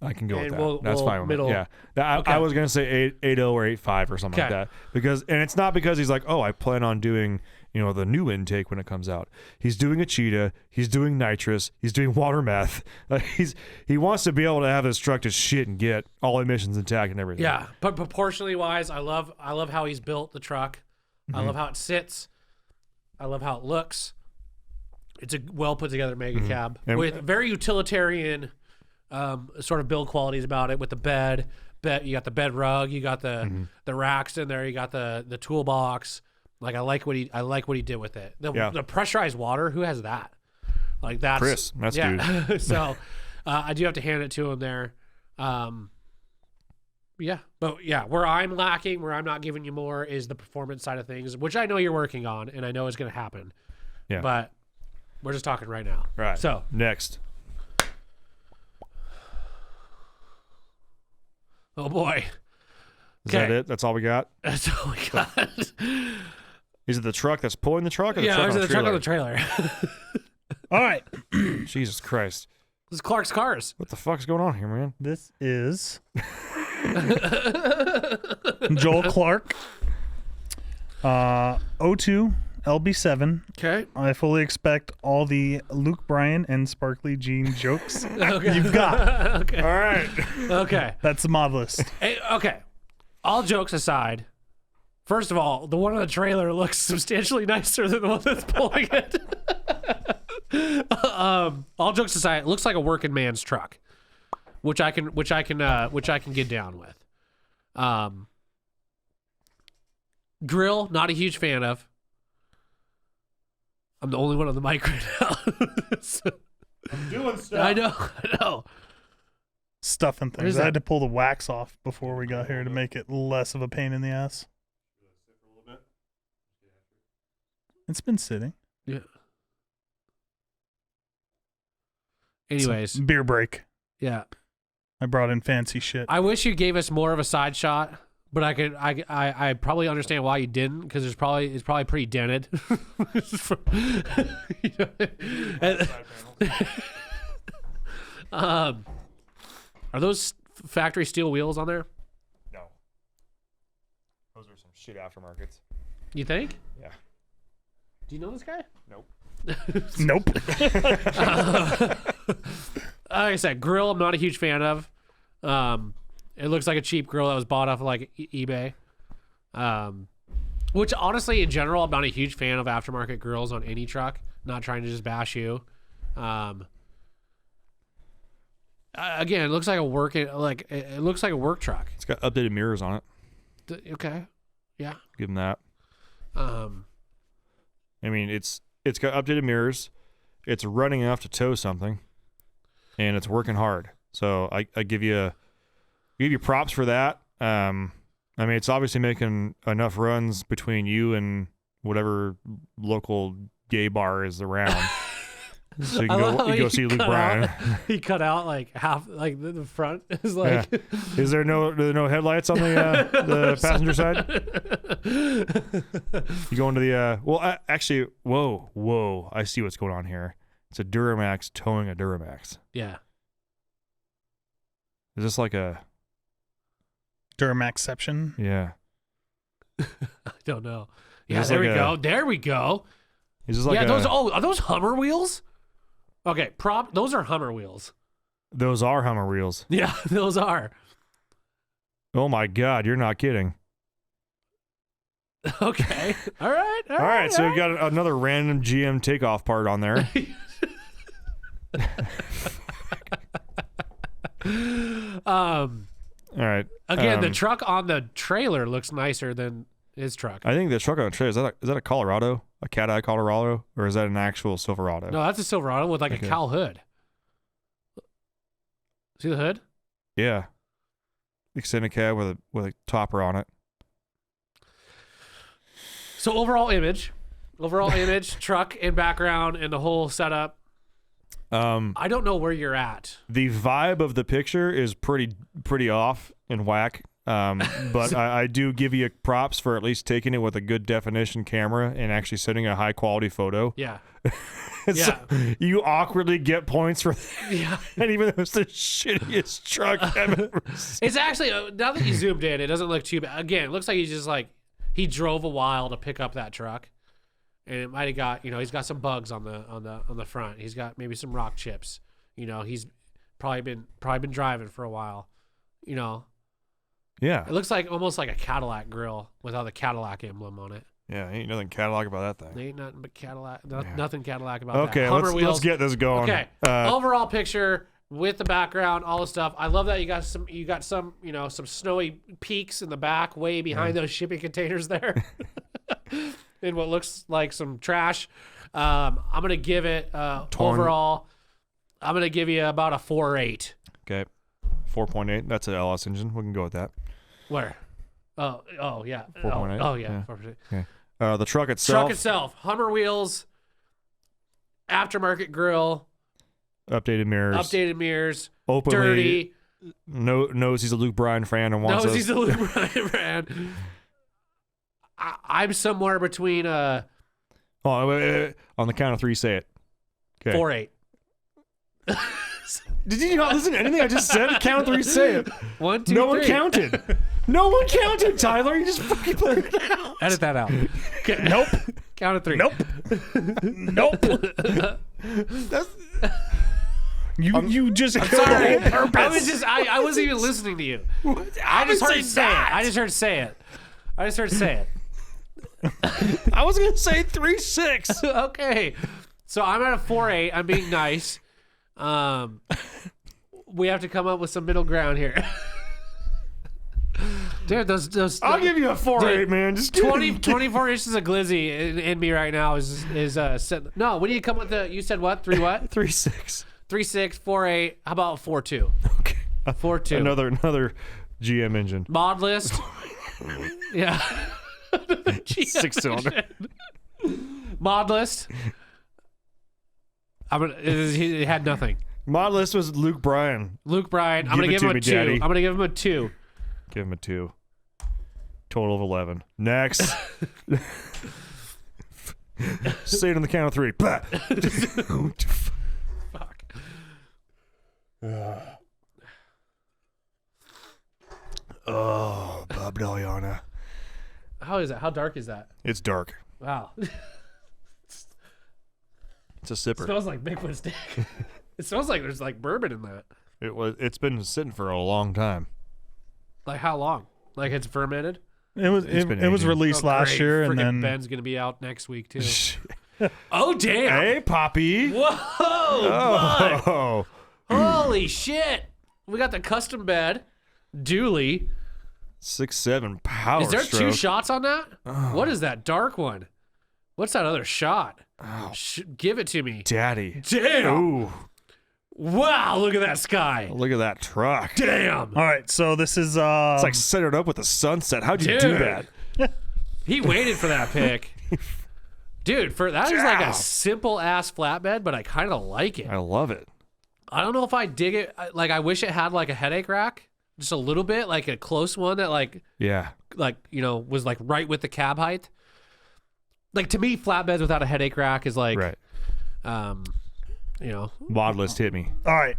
I can go with And that. That's fine with middle. me. Yeah. Okay. I was going to say 8.0 or 8.5 or something like Okay. that. And it's not because he's like, oh, I plan on doing, the new intake when it comes out. He's doing a cheetah. He's doing nitrous. He's doing water meth. He wants to be able to have this truck to shit and get all emissions intact and everything. Yeah, but proportionally wise, I love how he's built the truck. I love how it sits. I love how it looks. It's a well put together mega cab And- with very utilitarian sort of build qualities about it. With the bed, you got the bed rug, you got the racks in there, you got the toolbox. Like I like what he did with it. The pressurized water, who has that? Like that's Chris, that's dude. So I do have to hand it to him there. Yeah, but yeah, where I'm lacking, where I'm not giving you more, is the performance side of things, which I know you're working on, and I know is going to happen. Yeah. But we're just talking right now. Right. So Next. oh boy, Is that it? That's all we got? that's all we got. Is it the truck that's pulling the truck or the Yeah, truck there's on the the truck on trailer? the trailer. All right. Jesus Christ. This is Clark's Cars. What the fuck's going on here, man? This is Joel Clark. 02 LB7. Okay. I fully expect all the Luke Bryan and Sparkly Jean jokes Okay. you've got. Okay. All right. Okay. That's the mod list. Hey, okay. All jokes aside, first of all, the one on the trailer looks substantially nicer than the one that's pulling it. All jokes aside, it looks like a working man's truck, which I can get down with. Grill, not a huge fan of. I'm the only one on the mic right now. So- I'm doing stuff. I know. Stuffing What is things. I had that? to pull the wax off before we got here to make it less of a pain in the ass. It's been sitting. Yeah. Anyways, Beer break. yeah. I brought in fancy shit. I wish you gave us more of a side shot, but I probably understand why you didn't, because it's probably pretty dented. You know? And- are those factory steel wheels on there? No. Those are some shit aftermarkets. You think? Yeah. Do you know this guy? Nope. Nope. Like I said, grill I'm not a huge fan of. It looks like a cheap grill that was bought off of like eBay. Which honestly, in general, I'm not a huge fan of aftermarket grills on any truck. Not trying to just bash you. Again, it looks like it looks like a work truck. It's got updated mirrors on it. Okay, yeah. Give them that. Um, I mean, it's got updated mirrors. It's running enough to tow something, and it's working hard. So I give you props for that. I mean, it's obviously making enough runs between you and whatever local gay bar is around. So you I can love go, how you go he see Luke cut Bryan. out- He cut out like half, like the front is like. Yeah. Is there no headlights on the passenger side? You go into the actually, whoa! I see what's going on here. It's a Duramax towing a Duramax. Yeah. Is this like a Duramaxception. yeah? I don't know. Yeah, Is there this we like go. There we go. Is this like Yeah, a, those. Oh, are those Hummer wheels? Okay, those are Hummer wheels. Those are Hummer wheels. Yeah, those are. Oh my God, you're not kidding. Okay. All right. All right, so we've got another random GM takeoff part on there. All right. Again, the truck on the trailer looks nicer than his truck. I think the truck on the trailer is that a Colorado, a Cat Eye Colorado, or is that an actual Silverado? No, that's a Silverado with like Okay. a cowl hood. See the hood? Yeah. Extended cab with a topper on it. So overall image, truck and background and the whole setup. I don't know where you're at. The vibe of the picture is pretty off and whack. But I do give you props for at least taking it with a good definition camera and actually sending a high quality photo. Yeah. So you awkwardly get points for that. Yeah. And even though it's the shittiest truck I've ever seen. It's actually, now that you zoomed in, it doesn't look too bad. Again, it looks like he's just like, he drove a while to pick up that truck. And it might have got, he's got some bugs on the front. He's got maybe some rock chips. He's probably been driving for a while. Yeah. It looks like almost like a Cadillac grill without the Cadillac emblem on it. Yeah, ain't nothing Cadillac about that thing. There ain't nothing but Cadillac. Yeah. Nothing Cadillac about Okay, that. Hummer let's wheels. get this going. Okay. Overall picture with the background, all the stuff. I love that you got some some snowy peaks in the back, way behind those shipping containers there, in what looks like some trash. I'm gonna give it overall. I'm gonna give you about a 4.8. Okay. 4.8. That's an LS engine. We can go with that. Where? Oh yeah. 4.8? Oh yeah. Yeah. 4.8. Okay. The truck itself. Truck itself, Hummer wheels, aftermarket grill, Updated mirrors. Openly dirty. knows he's a Luke Bryan fan and wants Knows us. he's a Luke Bryan fan. I'm somewhere between Oh, wait. On the count of three, say it. Okay. 4.8. Did you not listen to anything I just said? Count of three, say it. 1, 2, No one 3. counted. No one counted, Tyler. You just fucking put it out. Edit that out. Okay. Nope. Count of 3. Nope. Nope. That's, You just killed Sorry. the whole purpose. I wasn't even listening to you. I just heard say it. I just heard say it. I was going to say 3.6. Okay. So I'm at a 4.8. I'm being nice. We have to come up with some middle ground here. Dude, those I'll give you a 4.8, Dude, man. Just 24 inches of glizzy in me right now is sitting. No, when do you come with the? You said what? 3 what? 3.6. 3.6, 4.8. How about 4.2? Okay. 4.2. Another GM engine. Mod list. Yeah. 6-cylinder. Mod list. He had nothing. My list was Luke Bryan. Luke Bryan. I'm Give gonna it give to him a me, 2. Daddy. I'm gonna give him a 2. Give him a 2. Total of 11. Next. Say it on the count of 3. Bah. Fuck. Oh, Bob Daliana. How is that? How dark is that? It's dark. Wow. It's a sipper. Smells like Bigfoot's dick. It smells like there's like bourbon in that. It's been sitting for a long time. Like how long? Like it's fermented? It was It's been it was aging. released Oh, last great. year, and Friggin' then Ben's gonna be out next week too. Oh damn! Hey, Poppy. Whoa! bud. Oh. Holy shit! We got the custom bed, dually. 6.7 power Is there stroke. 2 shots on that? What is that dark one? What's that other shot? Give it to me. Daddy. Damn! Ooh. Wow! Look at that sky. Look at that truck. Damn! all right. So this is It's like centered up with the sunset. How'd you do Dude. that? He waited for that pick. Dude, that is like a simple ass flatbed, but I kind of like it. I love it. I don't know if I dig it. Like, I wish it had like a headache rack, just a little bit, like a close one that Yeah. was like right with the cab height. Like, to me, flatbeds without a headache rack is like, Right. Mod list hit me. All right.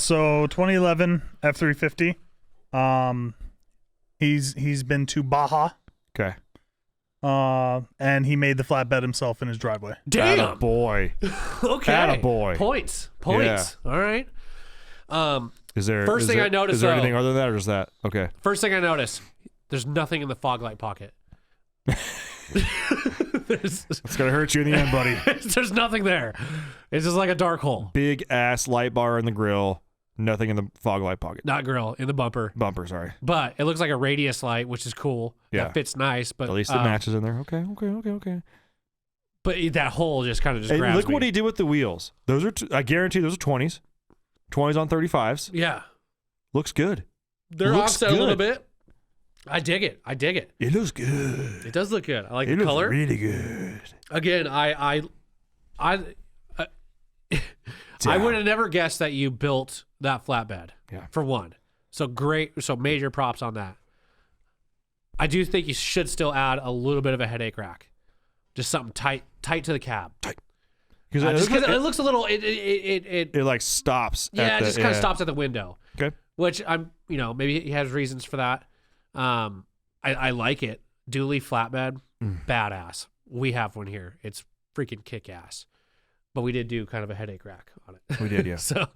So 2011 F350. He's been to Baja. Okay. And he made the flatbed himself in his driveway. damn. Boy. Okay. Attaboy. Points. Yeah. All right. Is there First thing I noticed, Is there though- anything other than that, or is that okay? First thing I noticed, there's nothing in the fog light pocket. It's gonna hurt you in the end, buddy. There's nothing there. It's just like a dark hole. Big ass light bar in the grill. Nothing in the fog light pocket. Not grill, in the bumper. Bumper, sorry. But it looks like a radius light, which is cool. Yeah. That fits nice. But At least it matches in there. Okay. But that hole just kind of just Hey, grabs look me. what he did with the wheels. Those are, I guarantee those are 20s. 20s on 35s. Yeah. Looks good. They're Looks offset a little good. bit. I dig it. It looks good. It does look good. I like It the looks color. really good. Again, I would have never guessed that you built that flatbed. Yeah. For one. So great. So major props on that. I do think you should still add a little bit of a headache rack. Just something tight to the cab. Because Just 'cause it looks a little. It like stops. yeah, at it just the, kind of stops at the window. Okay. Which maybe he has reasons for that. I like it. Dually flatbed, badass. We have one here. It's freaking kick ass. But we did do kind of a headache rack on it. We did, yeah. So,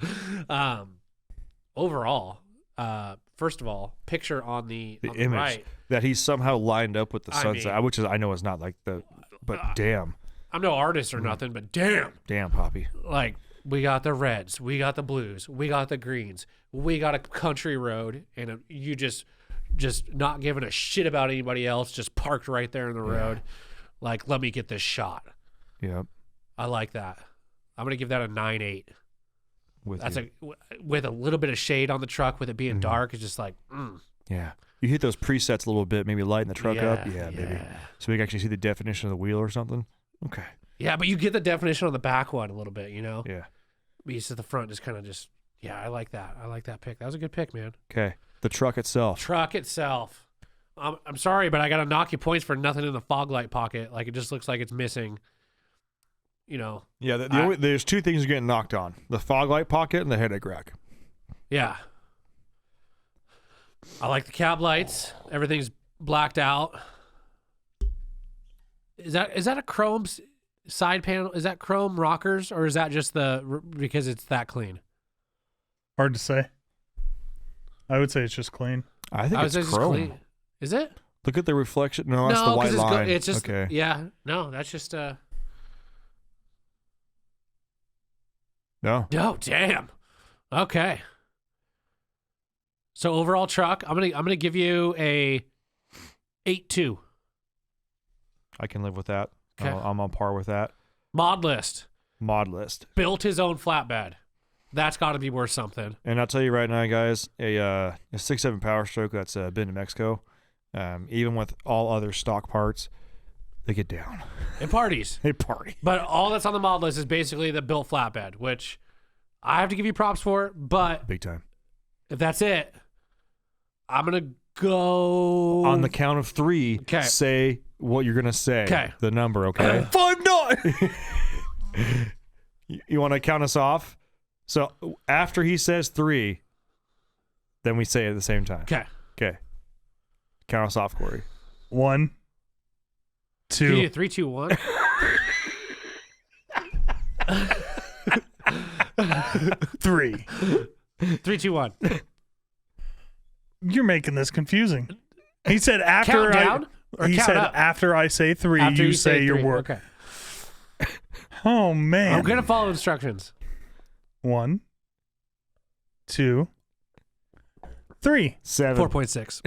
overall, first of all, picture on the image right. that he somehow lined up with the I sunset, mean- which is I know is not like the, but damn, I'm no artist or nothing, but damn, Poppy. like we got the reds, we got the blues, we got the greens, we got a country road, and you just not giving a shit about anybody else, just parked right there in the road. Like, let me get this shot. Yep. I like that. I'm gonna give that a 9.8. With That's you. with a little bit of shade on the truck, with it being dark. It's just like, Yeah. You hit those presets a little bit, maybe lighten the truck up. Yeah, Yeah, maybe. yeah. So we can actually see the definition of the wheel or something. Okay. yeah. But you get the definition on the back one a little bit, Yeah. But you see the front just kind of yeah. I like that. I like that pick. That was a good pick, man. Okay. The truck itself. Truck itself. I'm sorry, but I got to knock you points for nothing in the fog light pocket. Like, it just looks like it's missing. Yeah. There's two things you're getting knocked on: the fog light pocket and the headache rack. Yeah. I like the cab lights. Everything's blacked out. Is that a chrome side panel? Is that chrome rockers, or is that just because it's that clean? Hard to say. I would say it's just clean. I think I it's would say chrome. clean. Is it? Look at the reflection. No, that's the 'cause white it's line. it's just okay. yeah. No, that's just No. Oh, damn. Okay. So overall truck, I'm gonna give you a 8.2. I can live with that. Okay. I'm on par with that. Mod list. Mod list. Built his own flatbed. That's got to be worth something. And I'll tell you right now, guys, a 6.7 Power Stroke that's been to Mexico, even with all other stock parts, they get down. It parties. They party. But all that's on the mod list is basically the built flatbed, which I have to give you props for. But Big time. if that's it, I'm going to go. On the count of 3, 'Kay. say what you're going to say. 'Kay. The number, okay? 5-9! You want to count us off? So after he says 3, then we say it at the same time. Okay. Okay. Count us off, Corey. 1, Can you 2. do 3, 2, 1? 3. 3, 2, 1. You're making this confusing. He said after Count down or he count said up? after I say 3, After you say your 3. word. Okay. Oh man. I'm going to follow instructions. 1, 2, 3. 7. 4.6.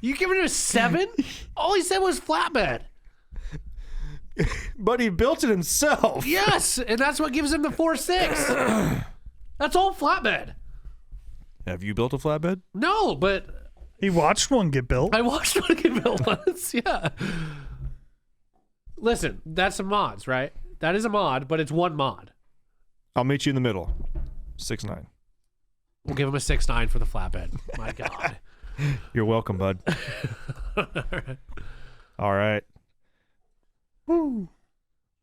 You giving it a 7? All he said was flatbed. But he built it himself. Yes, and that's what gives him the 4.6. That's all flatbed. Have you built a flatbed? No, but He watched one get built. I watched one get built once. Yeah. Listen, that's some mods, right? That is a mod, but it's one mod. I'll meet you in the middle. 6'9". We'll give him a 6'9" for the flatbed. My God. You're welcome, bud. All right. Woo.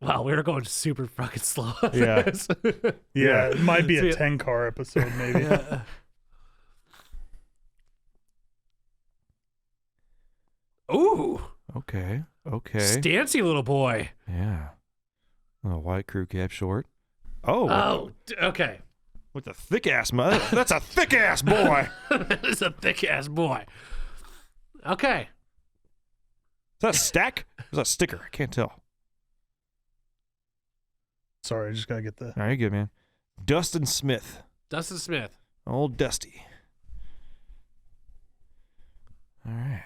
Wow, we were going super fucking slow. Yeah. Yeah, it might be a So, 10-car episode, maybe. Ooh, Okay. stancy little boy. Yeah. A white crew cab short. Oh. Oh, okay. With a thick ass mother. That's a thick ass boy. It's a thick ass boy. Okay. Is that a stack? Is that a sticker? I can't tell. Sorry, I just gotta get the. All right, you're good, man. Dustin Smith. Dustin Smith. Old Dusty. All right.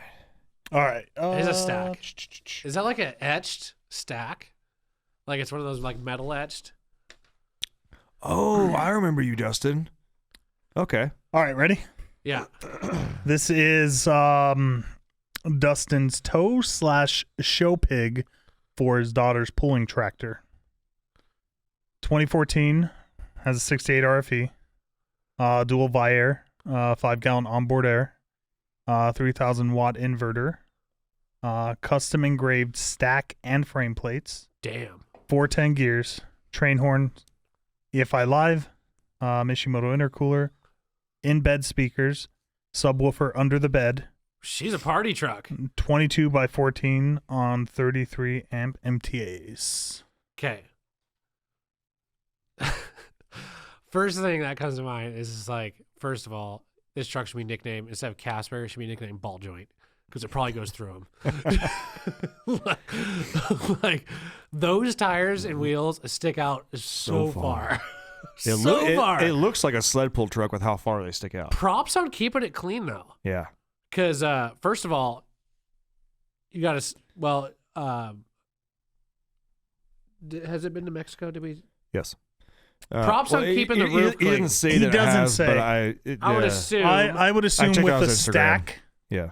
All right. It's a stack. Is that like an etched stack? Like it's one of those like metal etched? Oh, I remember you, Dustin. Okay. All right, ready? Yeah. This is Dustin's tow/show pig for his daughter's pulling tractor. 2014, has a 68 RFE, dual Viair, 5-gallon onboard air, 3,000 watt inverter, custom engraved stack and frame plates, Damn. 410 gears, train horn, EFI Live, Mishimoto intercooler, in-bed speakers, subwoofer under the bed, She's a party truck. 22 by 14 on 33 amp MTAs. Okay. First thing that comes to mind is just like, first of all, this truck should be nicknamed, instead of Casper, it should be nicknamed Ball Joint because it probably goes through them. like those tires and wheels stick out so far. far. It looks like a sled pull truck with how far they stick out. Props on keeping it clean though. Yeah. Because first of all, you got to, well, has it been to Mexico? Did we? Yes. Props on keeping the roof He clean. didn't say He that it doesn't has, say. but I would yeah. assume. I would assume checked with out the his Instagram. stack, Yeah.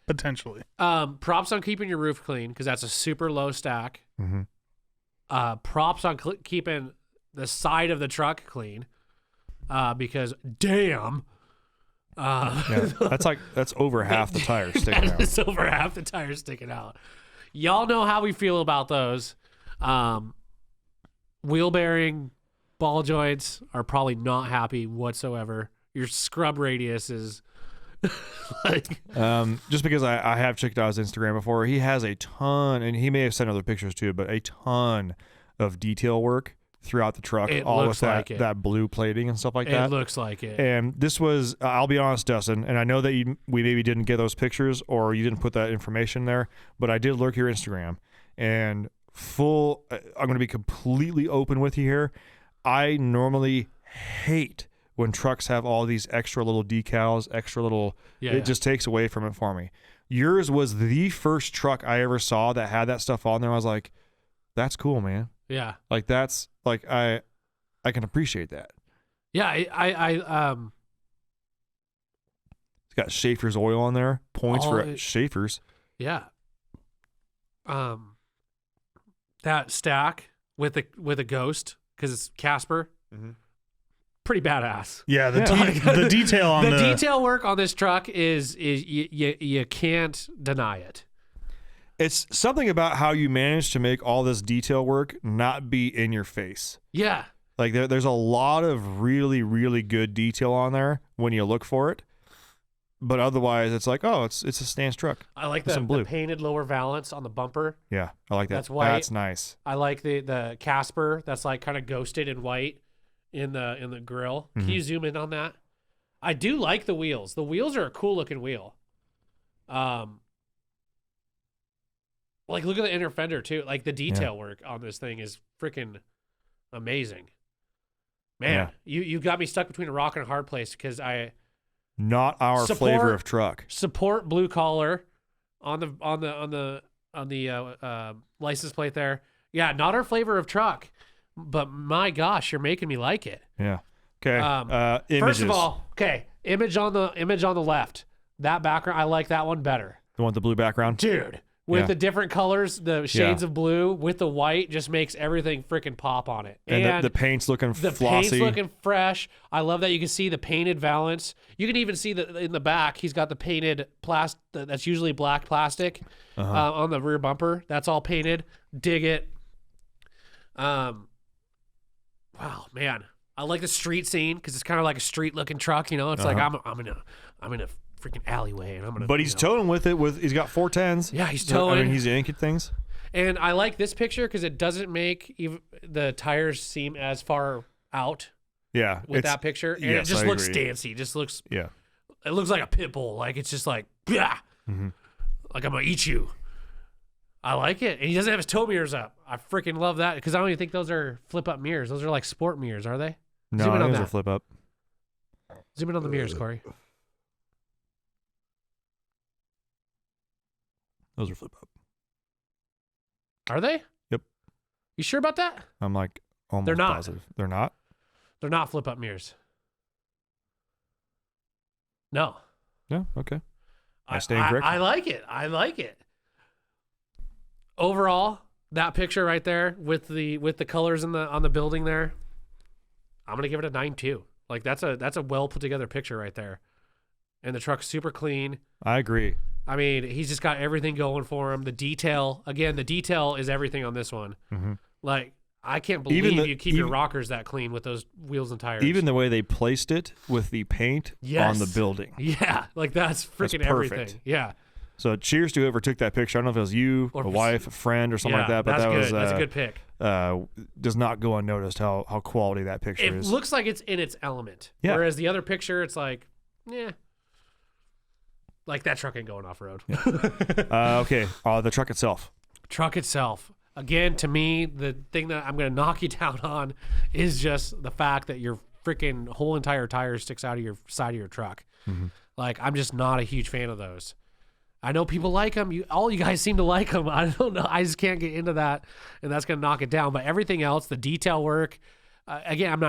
potentially. Props on keeping your roof clean because that's a super low stack. Mm-hmm. Props on keeping the side of the truck clean because damn. Yeah. That's over half the tires sticking out. It's over half the tires sticking out. Y'all know how we feel about those. Wheel bearing ball joints are probably not happy whatsoever. Your scrub radius is like Just because I have checked out his Instagram before, he has a ton, and he may have sent other pictures too, but a ton of detail work throughout the truck, It all looks with like it. that blue plating and stuff like it that. looks like it. And this was, I'll be honest, Dustin, and I know that we maybe didn't get those pictures or you didn't put that information there, but I did lurk your Instagram and I'm going to be completely open with you here. I normally hate when trucks have all these extra little decals, it just takes away from it for me. Yours was the first truck I ever saw that had that stuff on there. I was like, that's cool, man. Yeah. Like that's like, I can appreciate that. Yeah. I It's got Schaefer's oil on there. Points Oh, for Schaefer's. yeah. That stack with a ghost because it's Casper. Mm-hmm. Pretty badass. Yeah, the Yeah. the detail on The the detail work on this truck is you can't deny it. It's something about how you manage to make all this detail work not be in your face. Yeah. Like there's a lot of really, really good detail on there when you look for it. But otherwise, it's like, oh, it's a Stance truck. I like Some the blue. painted lower valance on the bumper. Yeah, I like that. That's white. That's nice. I like the Casper that's like kind of ghosted in white in the grill. Can you zoom in on that? I do like the wheels. The wheels are a cool looking wheel. Like look at the inner fender too. Like the detail work on this thing is freaking amazing. Man, you got me stuck between a rock and a hard place because I Not our flavor of truck. support blue collar on the license plate there. Yeah, not our flavor of truck, but my gosh, you're making me like it. Yeah. Okay. First Images. of all, okay, image on the left. That background, I like that one better. The one with the blue background? Dude, with Yeah. the different colors, the shades of blue with the white just makes everything freaking pop on it. And the paint's looking the flossy. paint's looking fresh. I love that you can see the painted valance. You can even see that in the back, he's got the painted plastic. That's usually black plastic on the rear bumper. That's all painted. Dig it. Wow, man, I like the street scene because it's kind of like a street looking truck. You know, it's like I'm in a freaking alleyway, and I'm gonna. But he's towing with it. He's got 410s. Yeah, he's So, towing. I mean, he's yanking things. And I like this picture because it doesn't make even the tires seem as far out Yeah. with that picture, and yes, it just I looks agree. dancey. Just looks. Yeah. It looks like a pit bull. Like it's just like, yeah, like I'm gonna eat you. I like it, and he doesn't have his tow mirrors up. I freaking love that because I don't even think those are flip up mirrors. Those are like sport mirrors, are they? No, Zoom in on those are that. flip up. Zoom in on the mirrors, Corey. Those are flip up. Are they? Yep. You sure about that? I'm like almost They're not. positive. They're not? They're not flip up mirrors. No. Yeah, okay. I stand corrected. I like it. I like it. Overall, that picture right there with the colors on the building there, I'm gonna give it a 9.2. Like that's a well put together picture right there, and the truck's super clean. I agree. I mean, he's just got everything going for him. The detail is everything on this one. Mm-hmm. Like I can't believe you keep your rockers that clean with those wheels and tires. Even the way they placed it with the paint on the building. Yeah, like that's freaking perfect. everything. Yeah. So cheers to whoever took that picture. I don't know if it was you, Or a wife, a friend, or something like that. But that's that good. was That's a good pick. Does not go unnoticed how quality that picture It is. looks like it's in its element. Yeah. Whereas the other picture, it's like, yeah. Like that truck ain't going off road. Okay. The truck itself. Truck itself. Again, to me, the thing that I'm going to knock you down on is just the fact that your freaking whole entire tire sticks out of your side of your truck. Mm-hmm. Like, I'm just not a huge fan of those. I know people like them. All you guys seem to like them. I don't know. I just can't get into that, and that's going to knock it down. But everything else, the detail work, again,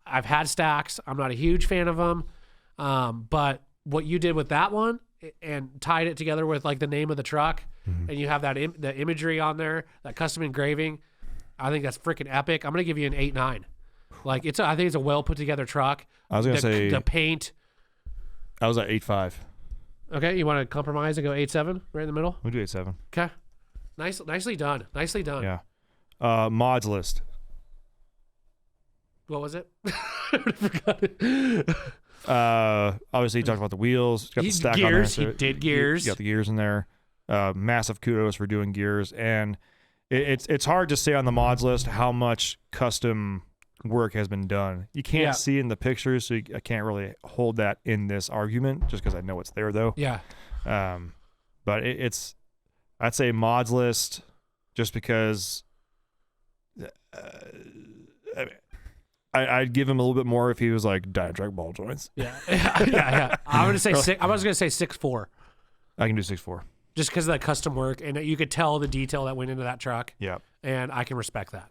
I've had stacks. I'm not a huge fan of them. But what you did with that one and tied it together with like the name of the truck, and you have that the imagery on there, that custom engraving, I think that's freaking epic. I'm going to give you an 8.9. Like I think it's a well put together truck. I was going to say the paint. I was at 8.5. Okay, you want to compromise and go 8.7 right in the middle? We'll do 8.7. Okay. Nicely done. Nicely done. Yeah. Mods list. What was it? I forgot it. Obviously, he talked about the wheels. Got the stack on there. Gears. He did gears. You got the gears in there. Massive kudos for doing gears. And it's hard to say on the mods list how much custom work has been done. You can't see in the pictures, so I can't really hold that in this argument just because I know it's there, though. Yeah. But I'd say mods list just because I'd give him a little bit more if he was like Dynatrac ball joints. Yeah. Yeah. I was gonna say 6.4. I can do 6.4. Just because of that custom work, and you could tell the detail that went into that truck. Yeah. And I can respect that.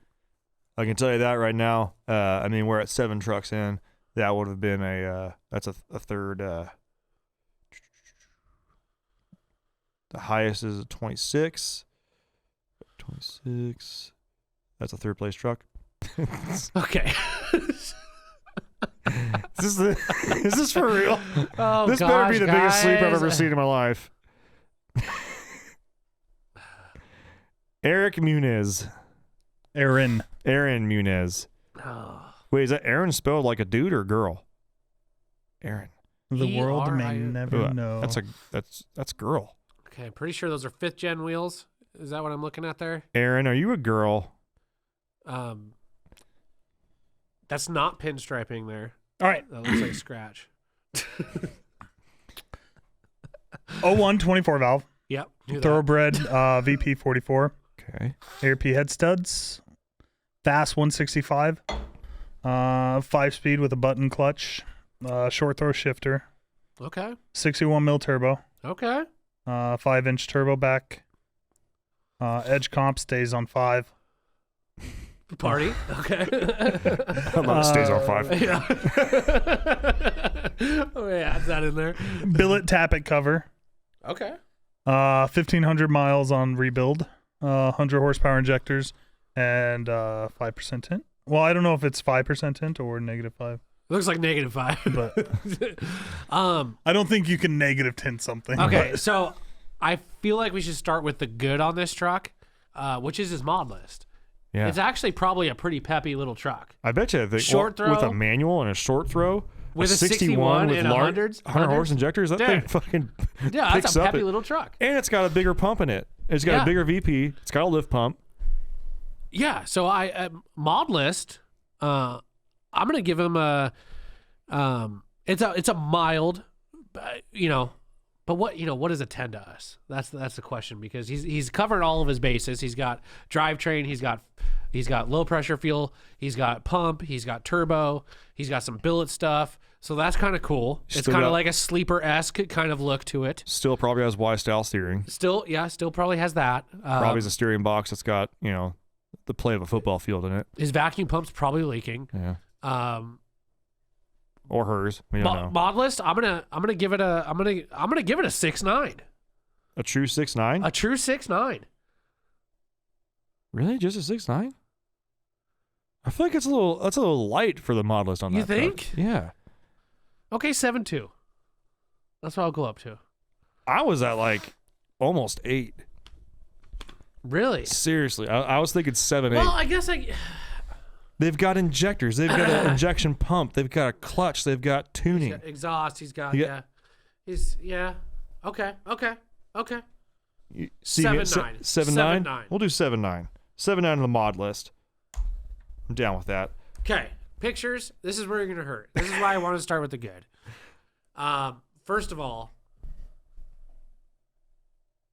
I can tell you that right now. I mean, we're at 7 trucks in. That would have been that's a third. The highest is a 26. 26. That's a third place truck. Okay. Is this for real? Oh, this better be the biggest sleep I've ever seen in my life. Eric Muniz. Aaron Muniz. Oh. Wait, is that Aaron spelled like a dude or girl? Aaron. The world may E-R-I-N. never Ooh, know. That's girl. Okay, I'm pretty sure those are 5th gen wheels. Is that what I'm looking at there? Aaron, are you a girl? That's not pinstriping there. All right. That looks like a scratch. 01 24 valve. Yep. knew that. Thoroughbred VP 44. Okay. ARP head studs. Fast 165. 5-speed with a button clutch. Short throw shifter. Okay. 61 mil turbo. Okay. 5-inch turbo back. Edge comp stays on 5. Party. Okay. It stays on 5. Yeah. Oh yeah, is that in there? Billet tappet cover. Okay. 1,500 miles on rebuild. 100 horsepower injectors and 5% tint. Well, I don't know if it's 5% tint or -5, Looks like -5. but Um. I don't think you can negative tint something. Okay, so I feel like we should start with the good on this truck, which is his mod list. Yeah. It's actually probably a pretty peppy little truck. I bet you Short with throw. a manual and a short throw, With a 61 with and large 100 horse injectors, that thing Dude. fucking Yeah, picks that's a up peppy it. little truck. And it's got a bigger pump in it. It's got Yeah. a bigger VP. It's got a lift pump. Yeah, so I mod list. I'm gonna give him a. It's a mild, but what does a 10 to us? That's the question, because he's covered all of his bases. He's got drivetrain. He's got low pressure fuel. He's got pump. He's got turbo. He's got some billet stuff. So that's kind of cool. It's Still kind of got- like a sleeper-esque kind of look to it. Still probably has Y-style steering. Still probably has that. Probably has a steering box that's got, the play of a football field in it. His vacuum pump's probably leaking. Yeah. Um, Or hers. We don't know. mod list. I'm gonna give it a 6.9. A true 6.9? A true 6.9. Really? Just a 6.9? I feel like that's a little light for the mod list on that. You think? truck. Yeah. Okay, 7.2. That's what I'll go up to. I was at like almost 8. Really? Seriously. I was thinking 7, 8. Well, I guess They've got injectors. They've got an injection pump. They've got a clutch. They've got he's tuning. got exhaust. He's got You yeah. He's yeah. Okay. You- 7.9. 7.9? 7.9. We'll do 7.9. 7.9 on the mod list. I'm down with that. Okay. Pictures. This is where you're gonna hurt. This is why I want to start with the good. First of all,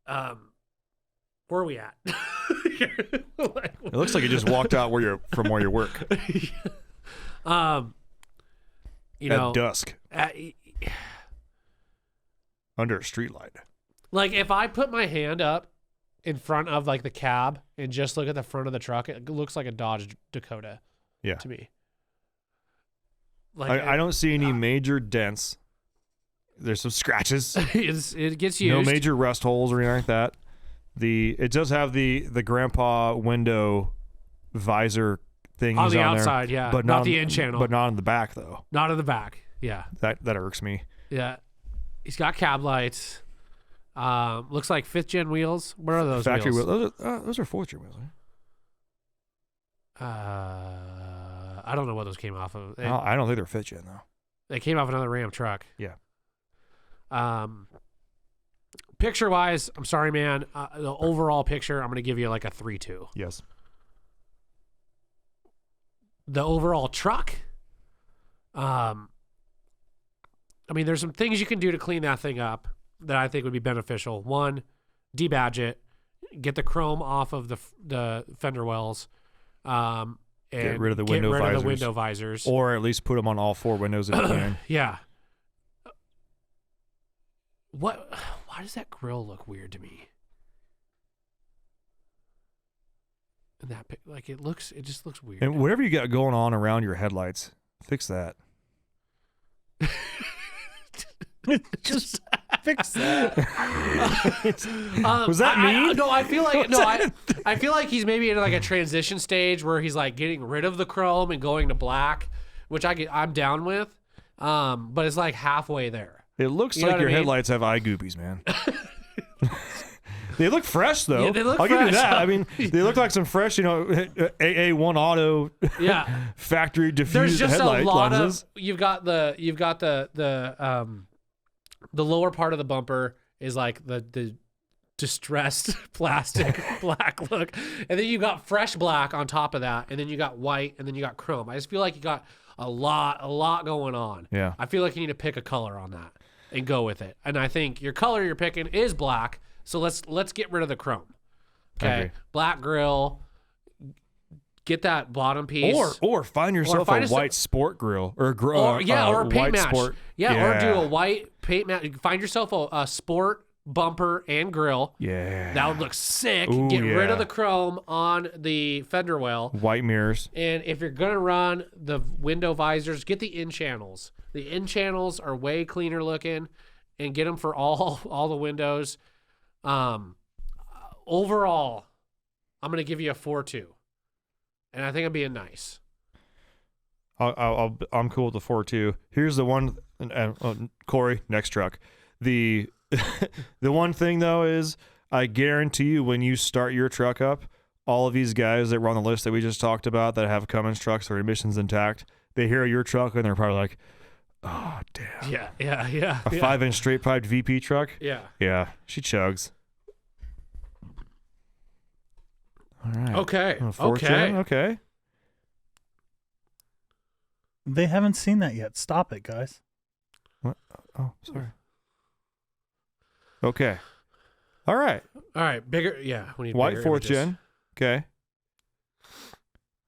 where are we at? It looks like you just walked out from where you work at dusk under a street light. like if I put my hand up in front of like the cab and just look at the front of the truck, it looks like a Dodge Dakota. Yeah. To me. Like I don't see any major dents. There's some scratches. it gets used. No major rust holes or anything like that. It does have the grandpa window visor thing on the on outside, there, yeah, but not on- the end channel, but not on the back though. not in the back. Yeah, That irks me. yeah. He's got cab lights. Looks like 5th gen wheels. What are those Factory wheels? wheels. Those are 4th gen wheels. Right? I don't know what those came off of. I don't think they're 5th gen though. They came off another Ram truck. Yeah. Picture wise, I'm sorry, man. The overall picture, I'm gonna give you like a 3.2. Yes. The overall truck, I mean, there's some things you can do to clean that thing up that I think would be beneficial. One, debadge it, get the chrome off of the fender wells, and Get rid of the get window rid of the visors. window visors. Or at least put them on all 4 windows if you can. Yeah. Why does that grill look weird to me? And that like it just looks weird. And whatever you got going on around your headlights, fix that. Just fix that. Was that mean? No, I feel like I feel like he's maybe in like a transition stage where he's like getting rid of the chrome and going to black, which I'm down with. But it's like halfway there. It looks You know like what your I mean? headlights have eye goopies, man. They look fresh though. Yeah, they look I'll give you fresh. that. I mean, they look like some fresh, AA1 Auto Yeah. factory There's diffused just headlight a lot lenses. of you've got the lower part of the bumper is like the distressed plastic black look, and then you got fresh black on top of that, and then you got white, and then you got chrome. I just feel like you got a lot going on. Yeah. I feel like you need to pick a color on that and go with it. And I think your color you're picking is black, so let's get rid of the chrome. Okay, agree. black grill. Get that bottom piece. Or find yourself find a yourself- white sport grill or or a paint white match. sport. Or do a white paint match. Find yourself a sport bumper and grill. Yeah. That would look sick. Ooh, Get rid yeah. of the chrome on the fender well. White mirrors. And if you're going to run the window visors, get the in channels. The in channels are way cleaner looking, and get them for all the windows. Overall, I'm going to give you a 4.2. And I think I'm being nice. I'm cool with the 4.2. Here's the one, Corey, next truck. The the one thing though is, I guarantee you, when you start your truck up, all of these guys that were on the list that we just talked about that have Cummins trucks or emissions intact, they hear your truck and they're probably like, "Oh damn, Yeah. a 5-inch straight piped VP truck." Yeah. She chugs. All right. Okay. 410? Okay. They haven't seen that yet. Stop it, guys. What? Oh, sorry. Okay. All right. All right. Bigger. Yeah. We need White bigger 4th images. gen. Okay.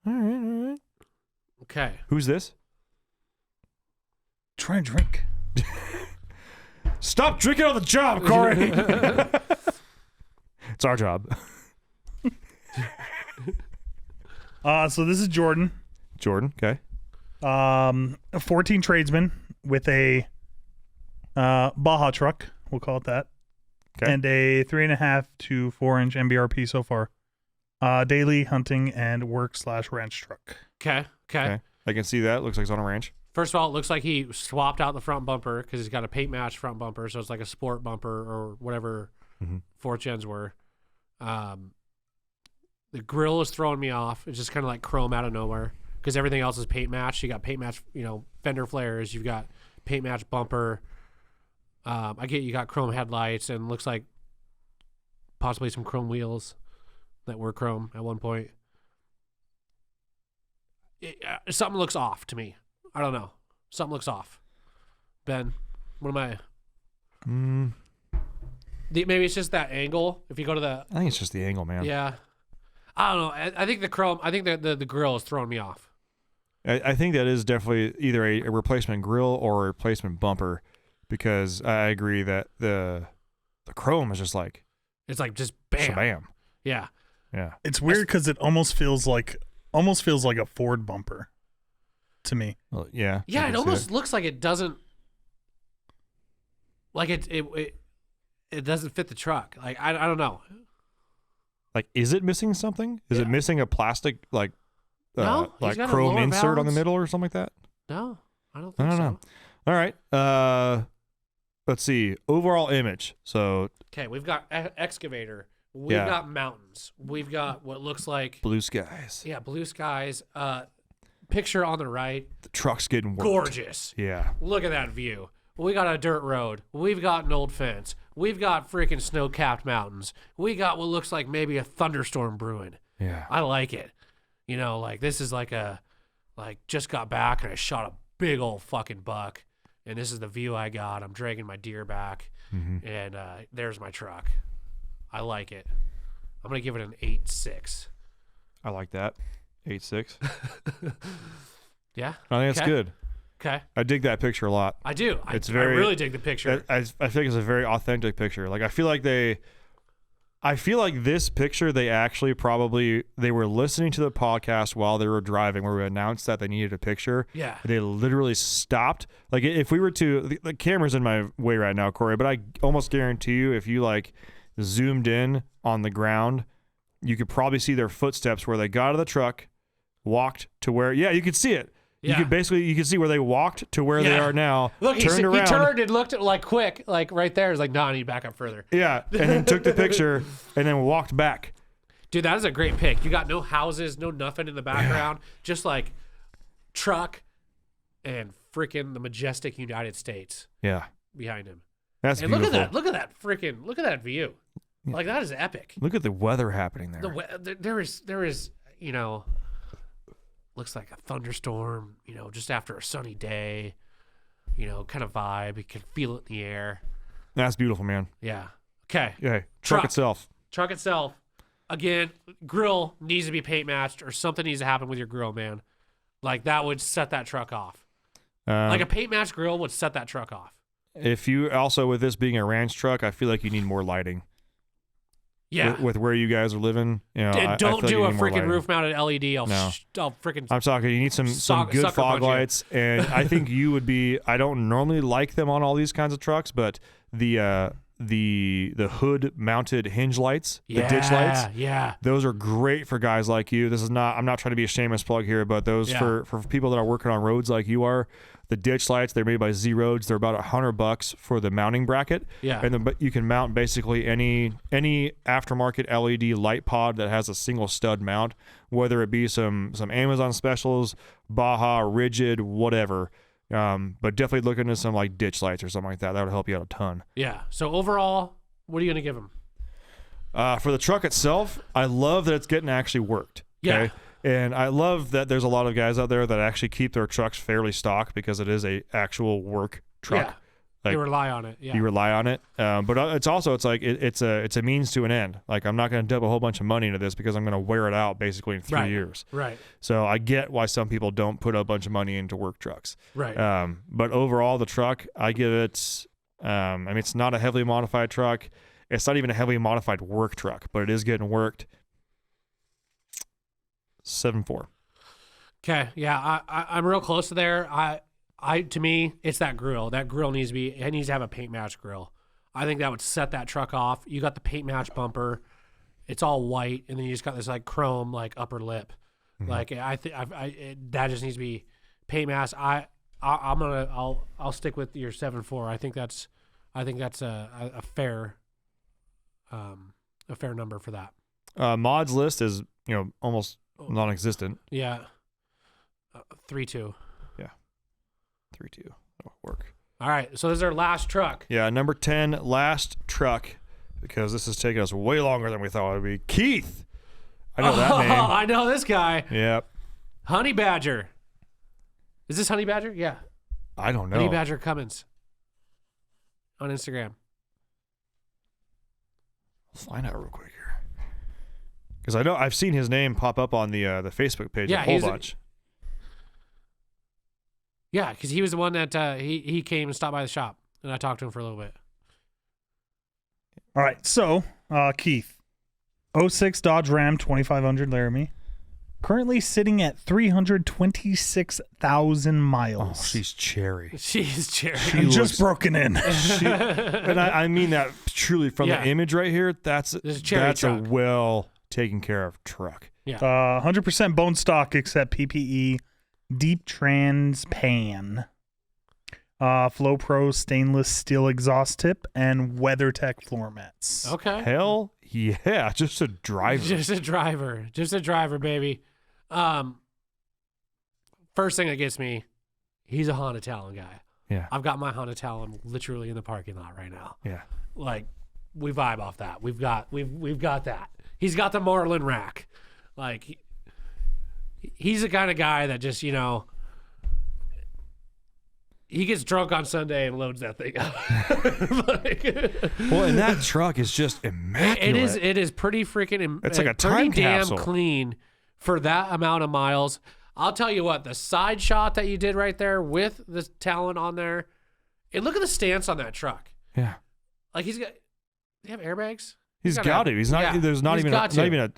All right. Okay. Who's this? Try and drink. Stop drinking on the job, Corey. It's our job. So this is Jordan. Jordan. Okay. 14 tradesmen with a Baja truck, we'll call it that, Okay. and a 3.5 to 4-inch MBRP so far. Daily hunting and work/ranch truck. Okay. Okay. I can see that. Looks like it's on a ranch. First of all, it looks like he swapped out the front bumper because he's got a paint match front bumper, so it's like a sport bumper or whatever Mhm. 4th gens were. The grill is throwing me off. It's just kind of like chrome out of nowhere because everything else is paint match. You got paint match, fender flares. You've got paint match bumper. I get you got chrome headlights and looks like possibly some chrome wheels that were chrome at one point. Something looks off to me. I don't know. Something looks off. Ben, what am I? Maybe it's just that angle. If you go to the I think it's just the angle, man. yeah, I don't know. I think the chrome. I think that the grill is throwing me off. I think that is definitely either a replacement grill or a replacement bumper, because I agree that the chrome is just like It's like just bam. shabam. Yeah. Yeah. It's weird because it almost feels like a Ford bumper to me. Well, yeah. Yeah, I it can see almost looks like it doesn't. Like it doesn't fit the truck. Like I don't know. Like, is it missing something? Is it Yeah. missing a plastic No, he's like got a chrome lower insert on the valance. middle or something like that? No, I don't I think don't so. know. All right. Let's see. Overall image. So Okay, we've got excavator. We've Yeah. got mountains. We've got what looks like blue skies. blue skies. Picture on the right, The truck's getting worked. gorgeous. Yeah. Look at that view. We got a dirt road. We've got an old fence. We've got freaking snow-capped mountains. We got what looks like maybe a thunderstorm brewing. Yeah. I like it. Like this is like just got back and I shot a big old fucking buck, and this is the view I got. I'm dragging my deer back, and there's my truck. I like it. I'm gonna give it an 8.6. I like that. 8.6. Yeah. I think that's Okay. good. Okay. I dig that picture a lot. I do. It's I very- really dig the picture. I think it's a very authentic picture. Like, I feel like this picture, they were listening to the podcast while they were driving, where we announced that they needed a picture. Yeah. They literally stopped. Like, if we were to, the camera's in my way right now, Corey, but I almost guarantee you, if you like zoomed in on the ground, you could probably see their footsteps where they got out of the truck, walked to where, you could see it. Yeah. You could see where they walked to where they Yeah. are now. Look, he turned around. turned and looked at like quick, like right there. He's like, no, I need to back up further. Yeah, and then took the picture and then walked back. Dude, that is a great pick. You got no houses, no nothing in the background, just like truck and freaking the majestic United States Yeah, behind him. that's And beautiful. look at that view. Like that is epic. Look at the weather happening there. There is looks like a thunderstorm, just after a sunny day, kind of vibe. You can feel it in the air. That's beautiful, man. Yeah. Okay. Yeah, Truck. truck itself. Truck itself, again, grill needs to be paint matched or something needs to happen with your grill, man. Like that would set that truck off. Like a paint matched grill would set that truck off. if you also with this being a ranch truck, I feel like you need more lighting. Yeah. With where you guys are living, you know, I Don't feel do like a you need more freaking lighting. roof-mounted LED. I'll No. freaking. I'm talking. You need some good sucker fog punch you. lights, and I think you would be. I don't normally like them on all these kinds of trucks, but the hood mounted hinge lights, the ditch lights, Yeah. those are great for guys like you. This is not. I'm not trying to be a shameless plug here, but those Yeah. for people that are working on roads like you are. The ditch lights, they're made by Z Roads. They're about $100 for the mounting bracket. Yeah. And then, but you can mount basically any aftermarket LED light pod that has a single stud mount, whether it be some Amazon specials, Baja, Rigid, whatever. But definitely look into some like ditch lights or something like that. That would help you out a ton. Yeah. So overall, what are you gonna give him? For the truck itself, I love that it's getting actually worked. Yeah. Okay? And I love that there's a lot of guys out there that actually keep their trucks fairly stock because it is a actual work truck. Yeah. Like, You rely on it. Yeah. You rely on it, but it's also it's a means to an end. Like I'm not going to dump a whole bunch of money into this because I'm going to wear it out basically in 3 Right. years. Right. So I get why some people don't put a bunch of money into work trucks. Right. But overall, the truck I give it. I mean, it's not a heavily modified truck. It's not even a heavily modified work truck, but it is getting worked. 7.4. Okay. Yeah. I'm real close to there. To me, it's that grill. That grill needs to have a paint match grill. I think that would set that truck off. You got the paint match bumper. It's all white, and then you just got this like chrome like upper lip. Mm-hmm. Like that just needs to be paint match. I'll stick with your 7.4. I think that's a fair number for that. Mods list is almost non-existent. Yeah. 3.2. 3.2. That'll work. All right. So this is our last truck. Yeah, number 10, last truck, because this is taking us way longer than we thought it would be. Keith. I know that name. I know this guy. Yep. Honey Badger. Is this Honey Badger? Yeah. I don't know. Honey Badger Cummins on Instagram. Let's find out real quick here. Because I know I've seen his name pop up on the Facebook page Yeah, a whole bunch. Yeah, because he was the one that he came and stopped by the shop, and I talked to him for a little bit. All right, so Keith, 06 Dodge Ram 2500 Laramie, currently sitting at 326,000 miles. Oh, she's cherry. She's cherry. I'm just broken in. And I mean that truly from Yeah. the image right here. That's This is a cherry a truck. well taken care of truck. 100% bone stock except PPE, deep trans pan, Flow Pro stainless steel exhaust tip, and WeatherTech floor mats. Okay. Hell yeah, just a driver. Just a driver. Just a driver, baby. First thing that gets me, he's a Honda Talon guy. Yeah. I've got my Honda Talon literally in the parking lot right now. Yeah. Like, we vibe off that. We've got that. He's got the Marlin rack. Like, he's the kind of guy that just, he gets drunk on Sunday and loads that thing up. Well, and that truck is just immaculate. It is pretty freaking. It's like a pretty time damn capsule. clean for that amount of miles. I'll tell you what, the side shot that you did right there with the Talon on there, and look at the stance on that truck. Yeah. Like he's got. Do you have airbags? He's gotta got have- to. He's not. yeah, There's not he's even. got Not to. even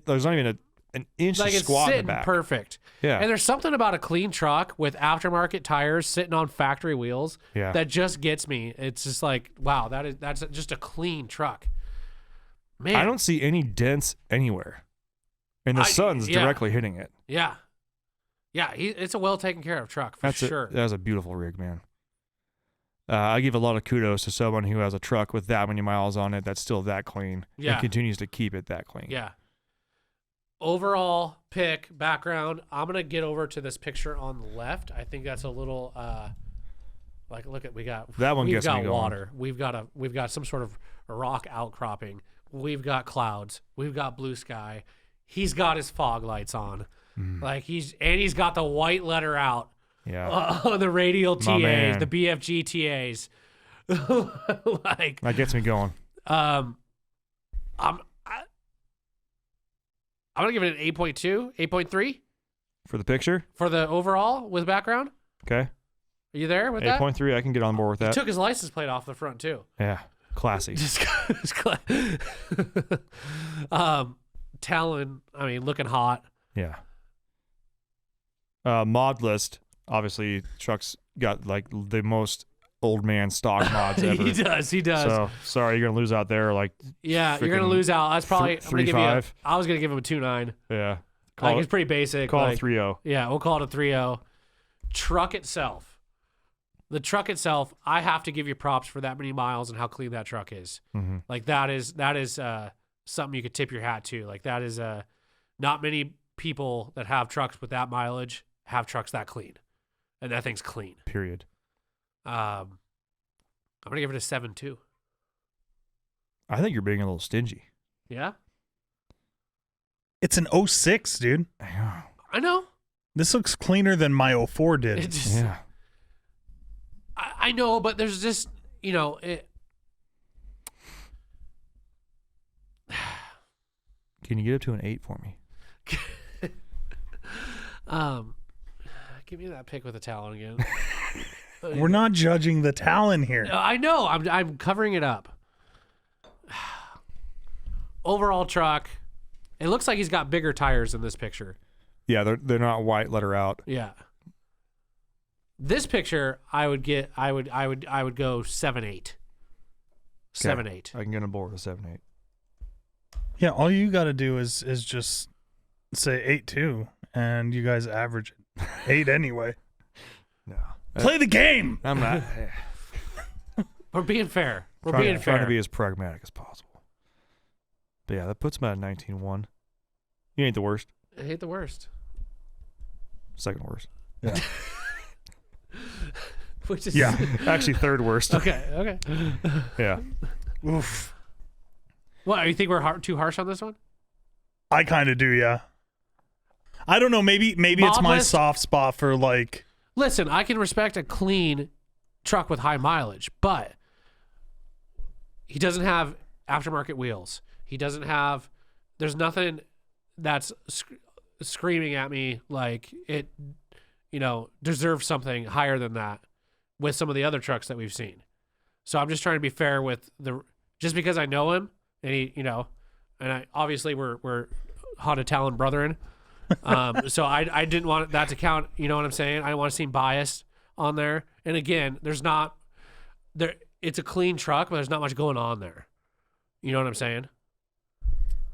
there's not even an inch Like of it's squat in sitting the back. perfect. Yeah. And there's something about a clean truck with aftermarket tires sitting on factory wheels Yeah. that just gets me. It's just like, wow, that's just a clean truck. Man, I don't see any dents anywhere, and the sun's yeah. directly hitting it. Yeah, it's a well taken care of truck for sure. That's a beautiful rig, man. I give a lot of kudos to someone who has a truck with that many miles on it that's still that clean Yeah. and continues to keep it that clean. Yeah. Overall pick background. I'm gonna get over to this picture on the left. I think that's a little like look at we got That one we've gets me got going. water. We've got some sort of rock outcropping. We've got clouds. We've got blue sky. He's got his fog lights on. Like he's got the white letter out Yeah. on the radial TAs, man. the BFG TAs. Like That gets me going. I'm gonna give it an 8.2, 8.3 For the picture? for the overall with background. Okay. Are you there with that? 8.3. I can get on board with He that. took his license plate off the front too. Yeah, classy. Talon, I mean, looking hot. Yeah. Mod list. Obviously, Chuck's got like the most old man stock mods ever. He does. So sorry, you're gonna lose out there. Like, Yeah, you're gonna freaking lose out. That's probably I'm gonna give you. 3.5. I was gonna give him a 2.9. yeah, Like it's pretty basic. call like, it 3.0. Yeah, we'll call it a 3.0. Truck itself. The truck itself, I have to give you props for that many miles and how clean that truck is. Mm-hmm. Like that is something you could tip your hat to. Like that is not many people that have trucks with that mileage have trucks that clean, and that thing's clean. Period. I'm gonna give it a 7.2. I think you're being a little stingy. Yeah, It's an 06, dude. Yeah. I know. This looks cleaner than my 04 did. It just, Yeah. I know, but there's just it. Can you get up to an 8 for me? Give me that pick with a Talon again. We're not judging the Talon here. I know. I'm covering it up. Overall truck. It looks like he's got bigger tires in this picture. Yeah, they're not white letter out. Yeah. This picture, I would go 7.8. 7.8. I can get on board with a 7.8. Yeah, all you got to do is just say 8.2, and you guys average it. 8 anyway. No. Play the game. I'm not. We're being fair. We're trying being fair. to be as pragmatic as possible. But yeah, that puts him at 19.1. You ain't the worst. I hate the worst. Second worst. Yeah. Which is Yeah. Actually, third worst. Okay. Yeah. Oof. What? You think we're too harsh on this one? I kind of do, yeah. I don't know. Maybe it's my Modest? soft spot for like. Listen, I can respect a clean truck with high mileage, but he doesn't have aftermarket wheels. He doesn't have. There's nothing that's screaming at me like it, deserves something higher than that with some of the other trucks that we've seen. So I'm just trying to be fair with just because I know him and he, and I obviously we're Honda Talon brethren. So I didn't want that to count. You know what I'm saying? I don't want to seem biased on there. And again, it's a clean truck, but there's not much going on there. You know what I'm saying?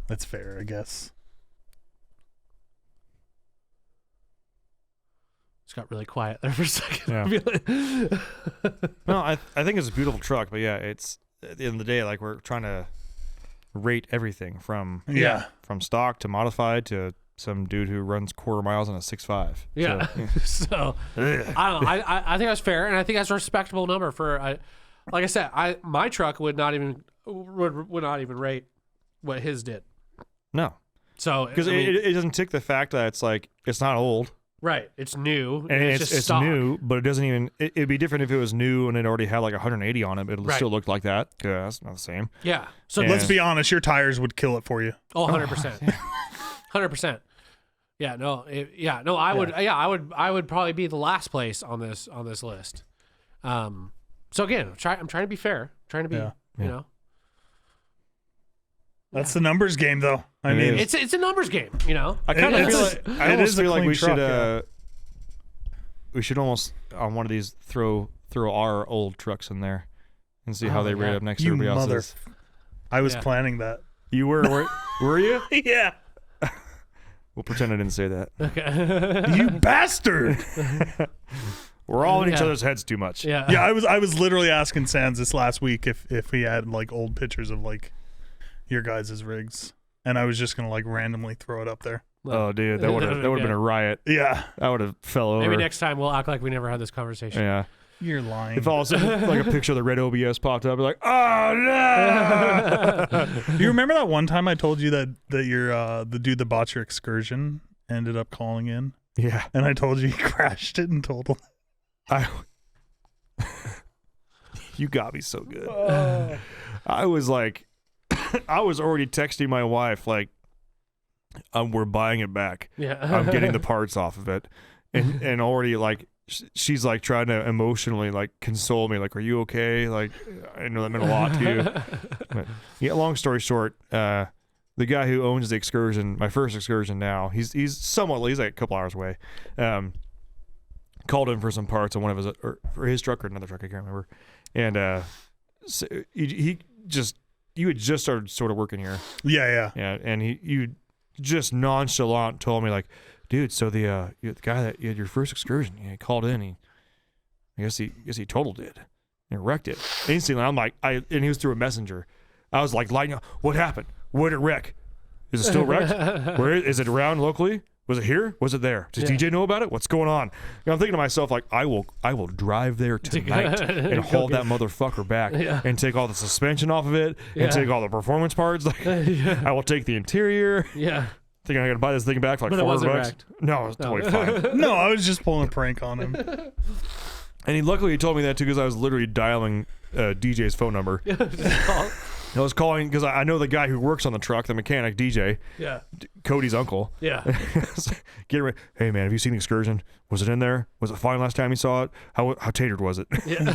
That's fair, I guess. It's got really quiet there for a second. Yeah. No, I think it's a beautiful truck, but yeah, it's at the end of the day, like we're trying to rate everything from stock to modified to some dude who runs quarter miles on a 6.5. Yeah. So I don't know. I think that's fair, and I think that's a respectable number for. Like I said, my truck would not even rate what his did. No, So because I mean, it doesn't tick the fact that it's like it's not old right, it's new and it's just stock. new, but it doesn't even. It'd be different if it was new and it already had like 180 on it. But it Right. still looked like that. Yeah, that's not the same. Yeah. So And- Let's be honest. Your tires would kill it for you. 100%. 100%. Yeah, no. I would probably be the last place on this list. So again, I'm trying to be fair. I'm trying to be, Yeah. That's the numbers game, though. I It mean, is. It's a numbers game, I kind of It feel is- like it I almost is a feel like clean we should truck, we should almost on one of these throw our old trucks in there and see how Oh, they rate yeah. up next to you everybody mother. else's. I was Yeah. planning that. You were you? Yeah. We'll pretend I didn't say that. Okay. You bastard. We're all in each Yeah. other's heads too much. Yeah. Yeah, I was literally asking Sans this last week if he had like old pictures of like your guys' rigs, and I was just gonna like randomly throw it up there. Oh, dude, that would have been a riot. Yeah, I would have fell over. Maybe next time we'll act like we never had this conversation. Yeah. you're lying. If all of a sudden like a picture of the red OBS popped up, I'd be like, oh no. Do you remember that one time I told you that your the dude that bought your Excursion ended up calling in, Yeah. and I told you he crashed it in total. You got me so good. I was like, I was already texting my wife like, we're buying it back. Yeah. I'm getting the parts off of it, and already like she's like trying to emotionally like console me, like, are you okay? Like, I know that meant a lot to you. But, yeah, long story short, the guy who owns the excursion, my first excursion now, he's somewhat, he's like a couple hours away. Called in for some parts on one of his, or for his truck or another truck, I can't remember. And so he just, you had just started sort of working here. Yeah. And you just nonchalant told me like, dude, so the guy that you had your first excursion, he called in. I guess he totaled it and wrecked it. Instantly, I'm like, and he was through a messenger. I was like, lighting up. What happened? Where did it wreck? Is it still wrecked? Where is it around locally? Was it here? Was it there? Does DJ know about it? What's going on? I'm thinking to myself like, I will drive there tonight and haul that motherfucker back and take all the suspension off of it and take all the performance parts. Like, I will take the interior. Yeah. Thinking I gotta buy this thing back for like But it $400. wasn't wrecked. No, it was totally fine. No, I was just pulling a prank on him. And luckily he told me that too because I was literally dialing DJ's phone number. I was calling because I know the guy who works on the truck, the mechanic DJ. Yeah. Cody's uncle. Yeah. Get ready. Hey man, have you seen the excursion? Was it in there? Was it fine last time you saw it? How tatered was it? Yeah.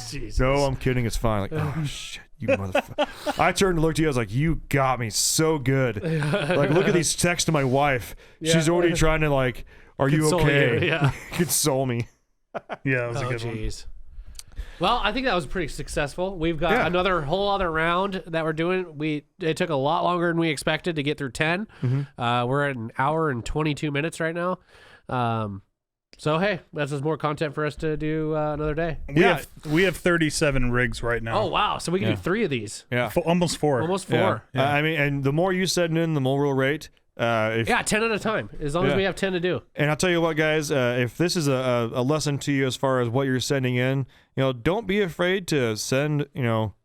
Jesus. No, I'm kidding. It's fine. Like, oh shit, you motherfucker. I turned to look to you. I was like, you got me so good. Like, look at these texts to my wife. She's already trying to like, are you Console okay? you, yeah. Console me. Yeah, it was a Oh, good one. jeez. Well, I think that was pretty successful. We've got another whole other round that we're doing. It took a lot longer than we expected to get through 10. We're at an hour and 22 minutes right now. So hey, that's just more content for us to do another day. We have 37 rigs right now. Oh wow! So we can do 3 of these. Yeah. Almost 4. Almost 4. Yeah. I mean, and the more you send in, the more we'll rate. 10 at a time. As long as we have 10 to do. And I'll tell you what, guys, if this is a lesson to you as far as what you're sending in, don't be afraid to send,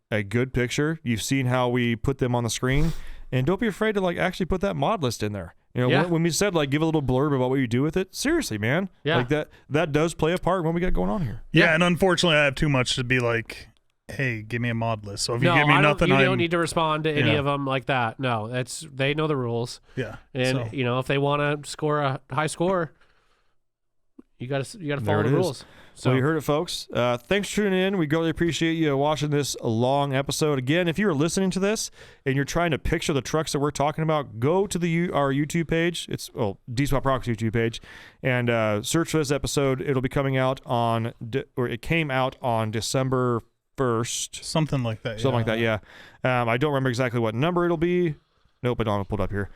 a good picture. You've seen how we put them on the screen, and don't be afraid to like actually put that mod list in there. When we said like give a little blurb about what you do with it, seriously, man, like that does play a part in what we got going on here. Yeah, and unfortunately, I have too much to be like, hey, give me a mod list. So if you give me nothing, you don't need to respond to any of them like that. No, they know the rules. Yeah, and if they want to score a high score, you got to follow the rules. So you heard it, folks. Thanks for tuning in. We greatly appreciate you watching this long episode. Again, if you are listening to this and you're trying to picture the trucks that we're talking about, go to our YouTube page. It's D-Swap Rocks YouTube page, and search for this episode. It'll be coming out it came out on December 1st. Something like that. Something like that, yeah. I don't remember exactly what number it'll be. Nope, I don't have it pulled up here.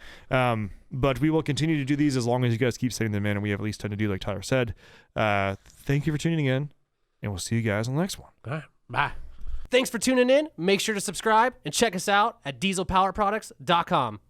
But we will continue to do these as long as you guys keep sending them in, and we have at least 10 to do, like Tyler said. Thank you for tuning in, and we'll see you guys on the next one. All right, bye. Thanks for tuning in. Make sure to subscribe and check us out at dieselpowerproducts.com.